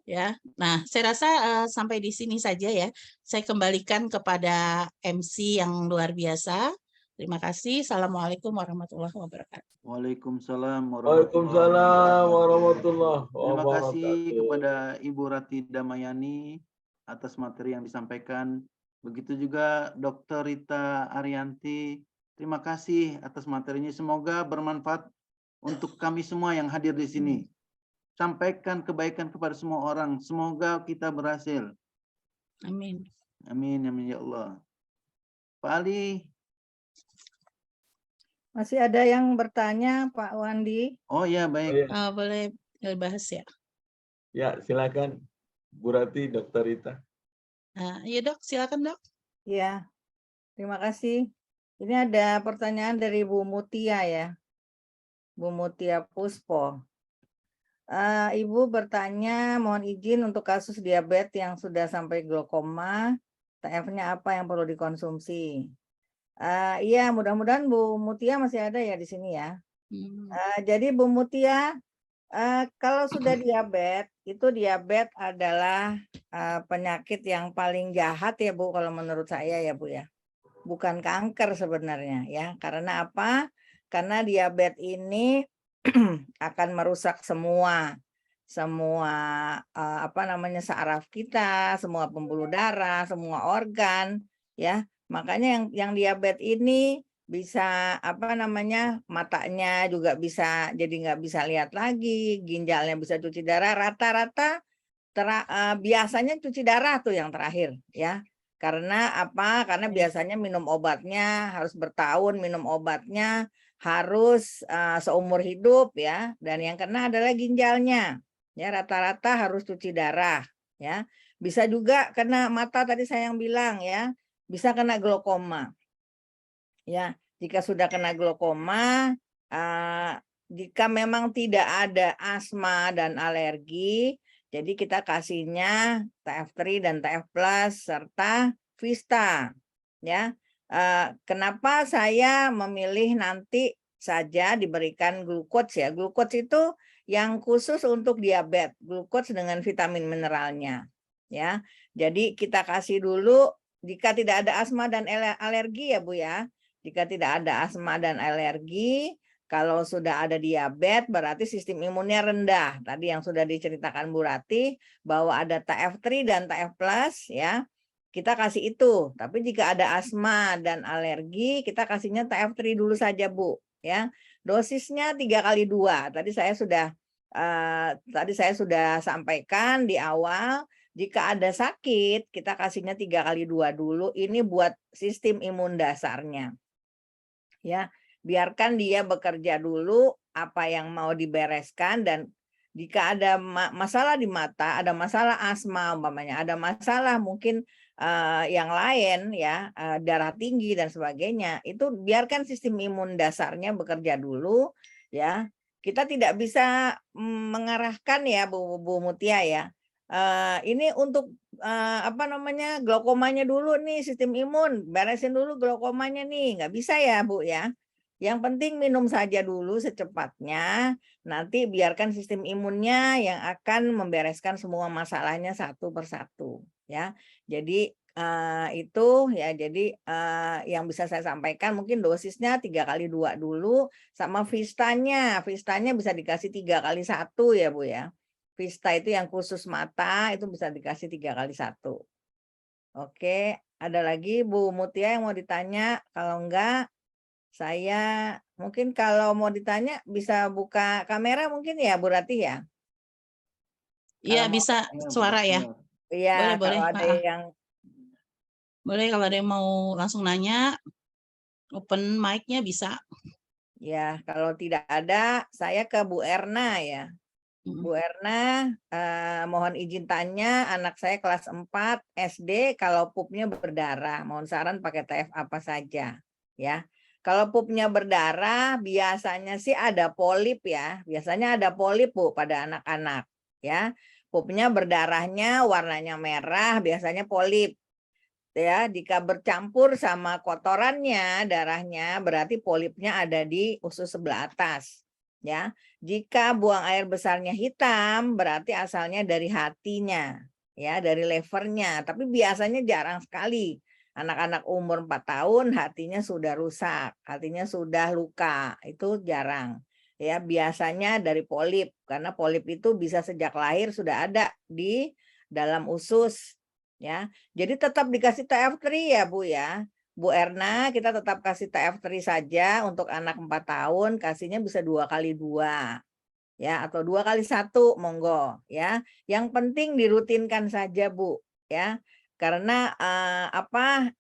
Ya, nah saya rasa sampai di sini saja ya. Saya kembalikan kepada MC yang luar biasa. Terima kasih. Assalamualaikum warahmatullahi wabarakatuh. Waalaikumsalam Waalaikumsalam warahmatullahi Terima kasih wabarakatuh. kepada Ibu Rati Damayani atas materi yang disampaikan. Begitu juga Dr. Rita Arianti. Terima kasih atas materinya. Semoga bermanfaat untuk kami semua yang hadir di sini. Sampaikan kebaikan kepada semua orang. Semoga kita berhasil. Amin. Amin, amin ya Allah. Pak Ali. Masih ada yang bertanya, Pak Wandi? Oh ya, baik. Boleh bahas ya? Ya, silakan Bu Rati, Dr. Rita. Iya Dok, silakan Dok. Ya, terima kasih. Ini ada pertanyaan dari Bu Mutia ya. Bu Mutia Puspo. Ibu bertanya, mohon izin untuk kasus diabetes yang sudah sampai glaukoma, TF-nya apa yang perlu dikonsumsi? Iya, mudah-mudahan Bu Mutia masih ada ya di sini ya. Jadi Bu Mutia, kalau sudah diabetes, itu diabetes adalah penyakit yang paling jahat ya Bu, kalau menurut saya ya Bu ya. Bukan kanker sebenarnya ya. Karena apa? Karena diabetes ini akan merusak semua saraf kita, semua pembuluh darah, semua organ ya. Makanya yang diabetes ini bisa matanya juga bisa jadi nggak bisa lihat lagi, ginjalnya bisa cuci darah, rata-rata biasanya cuci darah tuh yang terakhir ya. Karena apa? Karena biasanya minum obatnya harus bertahun, minum obatnya harus seumur hidup ya. Dan yang kena adalah ginjalnya. Ya, rata-rata harus cuci darah ya. Bisa juga kena mata, tadi saya yang bilang ya. Bisa kena glaukoma. Ya, jika sudah kena glaukoma, jika memang tidak ada asma dan alergi, jadi kita kasihnya TF3 dan TF+ serta Vista. Ya, kenapa saya memilih nanti saja diberikan glukos ya? Glukos itu yang khusus untuk diabetes, glukos dengan vitamin mineralnya. ya. Jadi kita kasih dulu jika tidak ada asma dan alergi ya Bu ya. Jika tidak ada asma dan alergi, kalau sudah ada diabetes berarti sistem imunnya rendah. Tadi yang sudah diceritakan Bu Rati bahwa ada TF3 dan TF+ ya. Kita kasih itu. Tapi jika ada asma dan alergi, kita kasihnya TF3 dulu saja Bu ya. Dosisnya 3x2. Tadi saya sudah sampaikan di awal. Jika ada sakit, kita kasihnya 3x2 dulu. Ini buat sistem imun dasarnya. Ya, biarkan dia bekerja dulu apa yang mau dibereskan, dan jika ada masalah di mata, ada masalah asma umpamanya, ada masalah mungkin yang lain ya, darah tinggi dan sebagainya, itu biarkan sistem imun dasarnya bekerja dulu ya. Kita tidak bisa mengarahkan ya Bu Mutia ya. Ini untuk glaukomanya dulu nih, sistem imun beresin dulu glaukomanya nih, nggak bisa ya Bu ya. Yang penting minum saja dulu secepatnya, nanti biarkan sistem imunnya yang akan membereskan semua masalahnya satu persatu ya. Jadi itu ya, jadi yang bisa saya sampaikan mungkin dosisnya 3x2 dulu, sama Vistanya bisa dikasih 3x1 ya Bu ya. Vista itu yang khusus mata, itu bisa dikasih 3x1. Oke, ada lagi Bu Mutia yang mau ditanya? Kalau enggak, saya mungkin kalau mau ditanya bisa buka kamera mungkin ya Bu Rati ya? Iya, bisa suara ya. Iya, Boleh. kalau ada yang Boleh, kalau ada yang mau langsung nanya, open mic-nya bisa. ya, kalau tidak ada, saya ke Bu Erna ya. Bu Erna, mohon izin tanya, anak saya kelas 4 SD, kalau pupnya berdarah, mohon saran pakai TF apa saja ya. Kalau pupnya berdarah, biasanya sih ada polip ya. Biasanya ada polip Bu pada anak-anak ya. Pupnya berdarahnya warnanya merah, biasanya polip. Ya, jika bercampur sama kotorannya, darahnya, berarti polipnya ada di usus sebelah atas. Ya, jika buang air besarnya hitam, berarti asalnya dari hatinya, ya, dari levernya. Tapi biasanya jarang sekali. Anak-anak umur 4 tahun hatinya sudah rusak, hatinya sudah luka, itu jarang. Ya, biasanya dari polip, karena polip itu bisa sejak lahir sudah ada di dalam usus. Ya, jadi tetap dikasih TF3 ya Bu ya. Bu Erna, kita tetap kasih TF3 saja untuk anak 4 tahun, kasihnya bisa 2x2 ya, atau 2x1 monggo ya. Yang penting dirutinkan saja Bu ya. Karena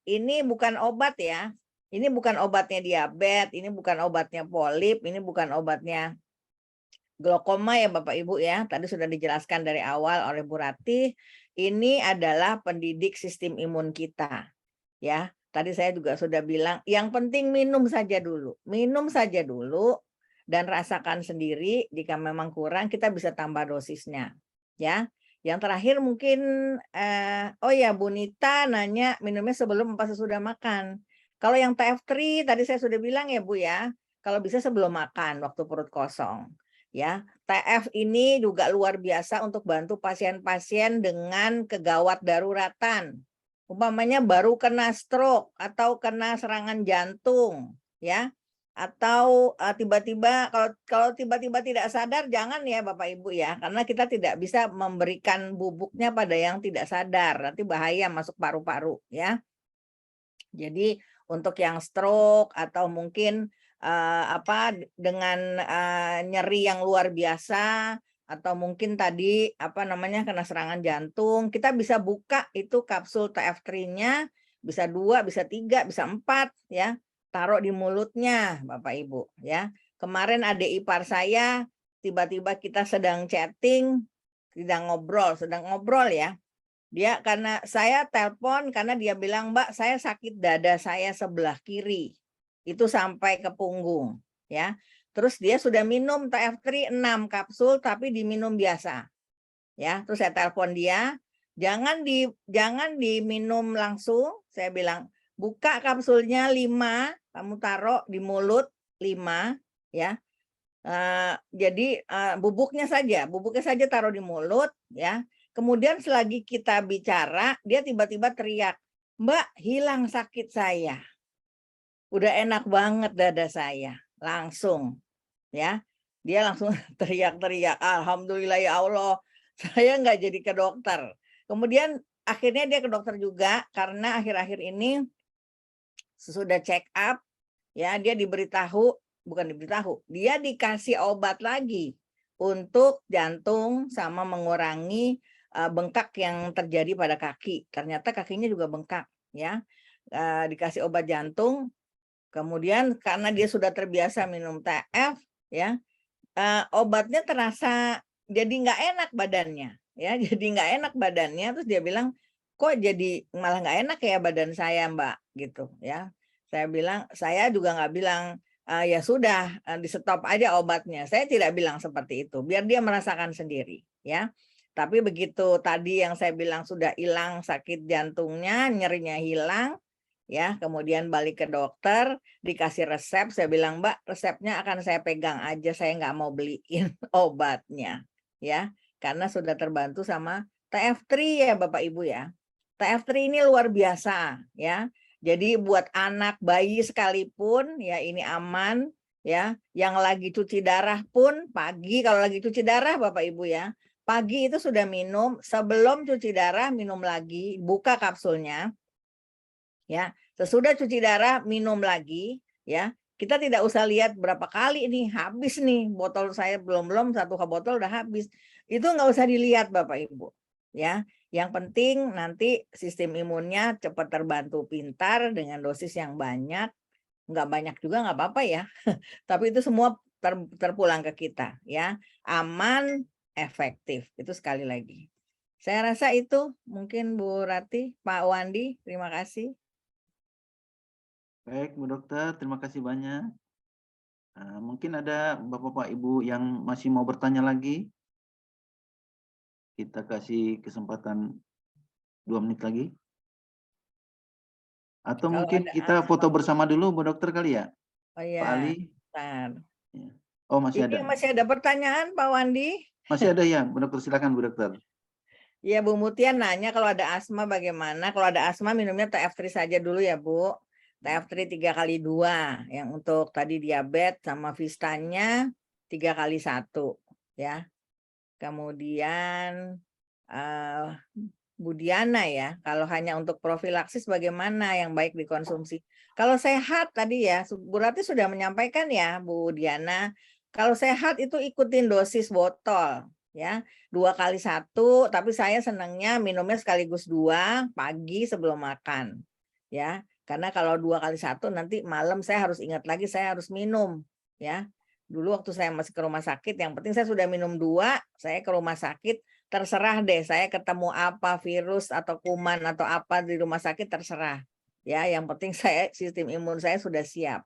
ini bukan obat ya. Ini bukan obatnya diabetes, ini bukan obatnya polip, ini bukan obatnya glaukoma ya Bapak Ibu ya. Tadi sudah dijelaskan dari awal oleh Bu Rati, ini adalah pendidik sistem imun kita ya. Tadi saya juga sudah bilang, yang penting minum saja dulu. Minum saja dulu dan rasakan sendiri, jika memang kurang kita bisa tambah dosisnya. Ya. Yang terakhir mungkin oh ya Bu Nita nanya minumnya sebelum apa sesudah makan. Kalau yang TF3 tadi saya sudah bilang ya Bu ya, kalau bisa sebelum makan waktu perut kosong. Ya, TF ini juga luar biasa untuk bantu pasien-pasien dengan kegawat daruratan. Umpamanya baru kena stroke atau kena serangan jantung, ya, atau tiba-tiba kalau tiba-tiba tidak sadar, jangan ya Bapak Ibu ya, karena kita tidak bisa memberikan bubuknya pada yang tidak sadar, nanti bahaya masuk paru-paru ya. Jadi untuk yang stroke atau mungkin dengan nyeri yang luar biasa, atau mungkin tadi kena serangan jantung, kita bisa buka itu kapsul TF3-nya, bisa 2, bisa 3, bisa 4 ya, taruh di mulutnya Bapak Ibu ya. Kemarin adik ipar saya tiba-tiba kita sedang chatting, sedang ngobrol ya. Dia karena saya telepon karena dia bilang, "Mbak, saya sakit dada saya sebelah kiri." Itu sampai ke punggung ya. Terus dia sudah minum TF3 6 kapsul tapi diminum biasa. Ya, terus saya telepon dia, jangan diminum langsung. Saya bilang, buka kapsulnya 5, kamu taruh di mulut 5 ya. Jadi bubuknya saja taruh di mulut ya. Kemudian selagi kita bicara, dia tiba-tiba teriak, "Mbak, hilang sakit saya. Udah enak banget dada saya." Langsung, ya. Dia langsung teriak-teriak, "Alhamdulillah ya Allah, saya nggak jadi ke dokter." Kemudian akhirnya dia ke dokter juga karena akhir-akhir ini sesudah check up, ya dia bukan diberitahu, dia dikasih obat lagi untuk jantung sama mengurangi bengkak yang terjadi pada kaki. Ternyata kakinya juga bengkak, ya. Dikasih obat jantung, kemudian karena dia sudah terbiasa minum TF, ya, obatnya terasa jadi nggak enak badannya, ya. Jadi nggak enak badannya, terus dia bilang, "Kok jadi malah nggak enak ya badan saya, Mbak?" Gitu, ya. Saya juga nggak bilang, ya sudah, di-stop aja obatnya. Saya tidak bilang seperti itu, biar dia merasakan sendiri, ya. Tapi begitu tadi yang saya bilang sudah hilang sakit jantungnya, nyerinya hilang, ya, kemudian balik ke dokter, dikasih resep, saya bilang, "Mbak, resepnya akan saya pegang aja, saya nggak mau beliin obatnya." Ya, karena sudah terbantu sama TF3 ya Bapak Ibu ya. TF3 ini luar biasa ya. Jadi buat anak bayi sekalipun ya ini aman ya. Yang lagi cuci darah pun pagi, kalau lagi cuci darah Bapak Ibu ya, pagi itu sudah minum, sebelum cuci darah minum lagi, buka kapsulnya. Ya, sesudah cuci darah minum lagi, ya. Kita tidak usah lihat berapa kali nih habis nih botol saya, belum satu botol udah habis. Itu nggak usah dilihat Bapak Ibu, ya. Yang penting nanti sistem imunnya cepat terbantu pintar dengan dosis yang banyak. Nggak banyak juga nggak apa-apa ya. Tapi itu semua terpulang ke kita, ya. Aman, efektif. Itu sekali lagi. Saya rasa itu mungkin Bu Rati, Pak Wandi, terima kasih. Baik, Bu Dokter, terima kasih banyak. Mungkin ada Bapak-Bapak Ibu yang masih mau bertanya lagi. Kita kasih kesempatan 2 menit lagi. Atau Kalau mungkin ada kita foto bersama dulu, Bu Dokter kali ya? Oh Pak ya, Ali? bentar. Ya. Oh, masih Ini ada. masih ada pertanyaan Pak Wandi? Masih ada ya, Bu Dokter, silakan Bu Dokter. Ya, Bu Mutia nanya kalau ada asma bagaimana? Kalau ada asma minumnya TF3 saja dulu ya, Bu. TF3 3x2. Yang untuk tadi diabetes sama Vistanya 3x1 ya. Kemudian Bu Diana ya, kalau hanya untuk profilaksis bagaimana yang baik dikonsumsi? Kalau sehat tadi ya, Bu Rati sudah menyampaikan ya, Bu Diana. Kalau sehat itu ikutin dosis botol ya, 2x1. Tapi saya senangnya minumnya sekaligus 2 pagi sebelum makan ya. Karena kalau 2x1 nanti malam saya harus ingat lagi saya harus minum ya. Dulu waktu saya masih ke rumah sakit, yang penting saya sudah minum 2, saya ke rumah sakit, terserah deh saya ketemu apa, virus atau kuman atau apa di rumah sakit terserah. Ya, yang penting saya sistem imun saya sudah siap.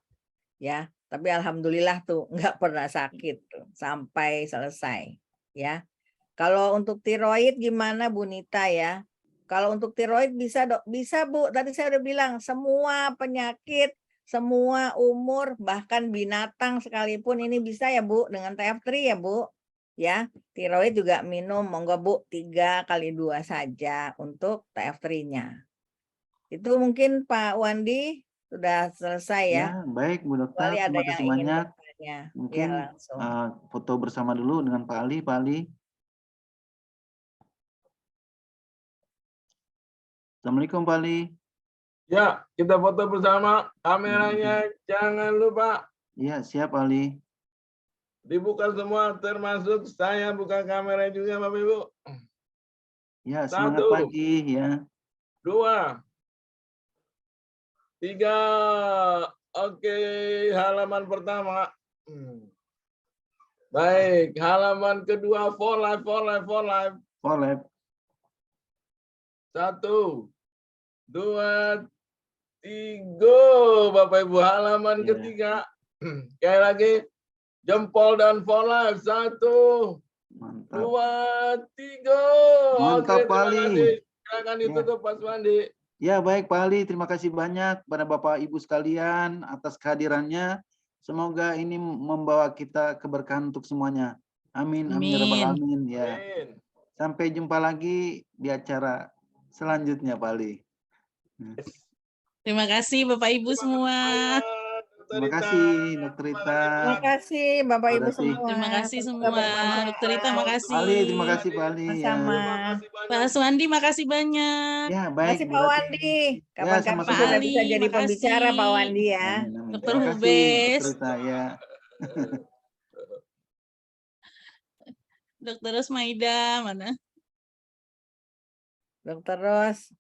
Ya, tapi alhamdulillah tuh nggak pernah sakit tuh, sampai selesai. Ya. Kalau untuk tiroid gimana Bu Nita ya? Kalau untuk tiroid bisa bisa Bu, tadi saya udah bilang semua penyakit, semua umur, bahkan binatang sekalipun ini bisa ya Bu dengan TF3 ya Bu. Ya, tiroid juga minum monggo Bu 3x2 saja untuk TF3-nya. Itu mungkin Pak Wandi sudah selesai ya. Ya, baik Bu Dokter, Kecuali ada terima yang kasih ingin banyak. bertanya. Mungkin Ya, langsung. foto bersama dulu dengan Pak Ali. Pak Ali. Assalamualaikum Pak Ali. Ya, kita foto bersama. Kameranya jangan lupa. Iya, siap Ali. Dibuka semua, termasuk saya buka kamera juga Bapak Ibu. Ya, semangat 1, pagi ya. 2, 3. Oke, halaman pertama. Baik, halaman kedua, for life. Follow. 1, 2, 3, Bapak Ibu, halaman ketiga. Sekali lagi, jempol dan for life. 1, Mantap. 2, 3. Mantap, Oke, terima Ali. kasih. Silakan ditutup Pak Suwandi. Ya, baik Pak Ali, terima kasih banyak pada Bapak Ibu sekalian atas kehadirannya. Semoga ini membawa kita keberkahan untuk semuanya. Amin, amin ya rabbal alamin ya. Amin. Sampai jumpa lagi di acara selanjutnya, Pak Ali. Terima kasih Bapak Ibu semua. Terima kasih, Dokter Rita. Terima kasih Bapak Ibu Terima kasih. semua. Terima kasih Semoga semua. bermanfaat. Dokter Rita Pak makasih. Ali, terima kasih Pak Ali. Ya, Sama. Pak Suwandi makasih banyak. ya Terima baik. kasih Bu Pak Rati. Wandi. Ya, Kapan-kapan sama-sama. kita Ali, bisa jadi makasih. pembicara Pak Wandi ya. Amin, amin. Dokter Terima kasih, Hubes. Dokter Rita. Ya. Dokter Rosmaida mana? Dokter Ros.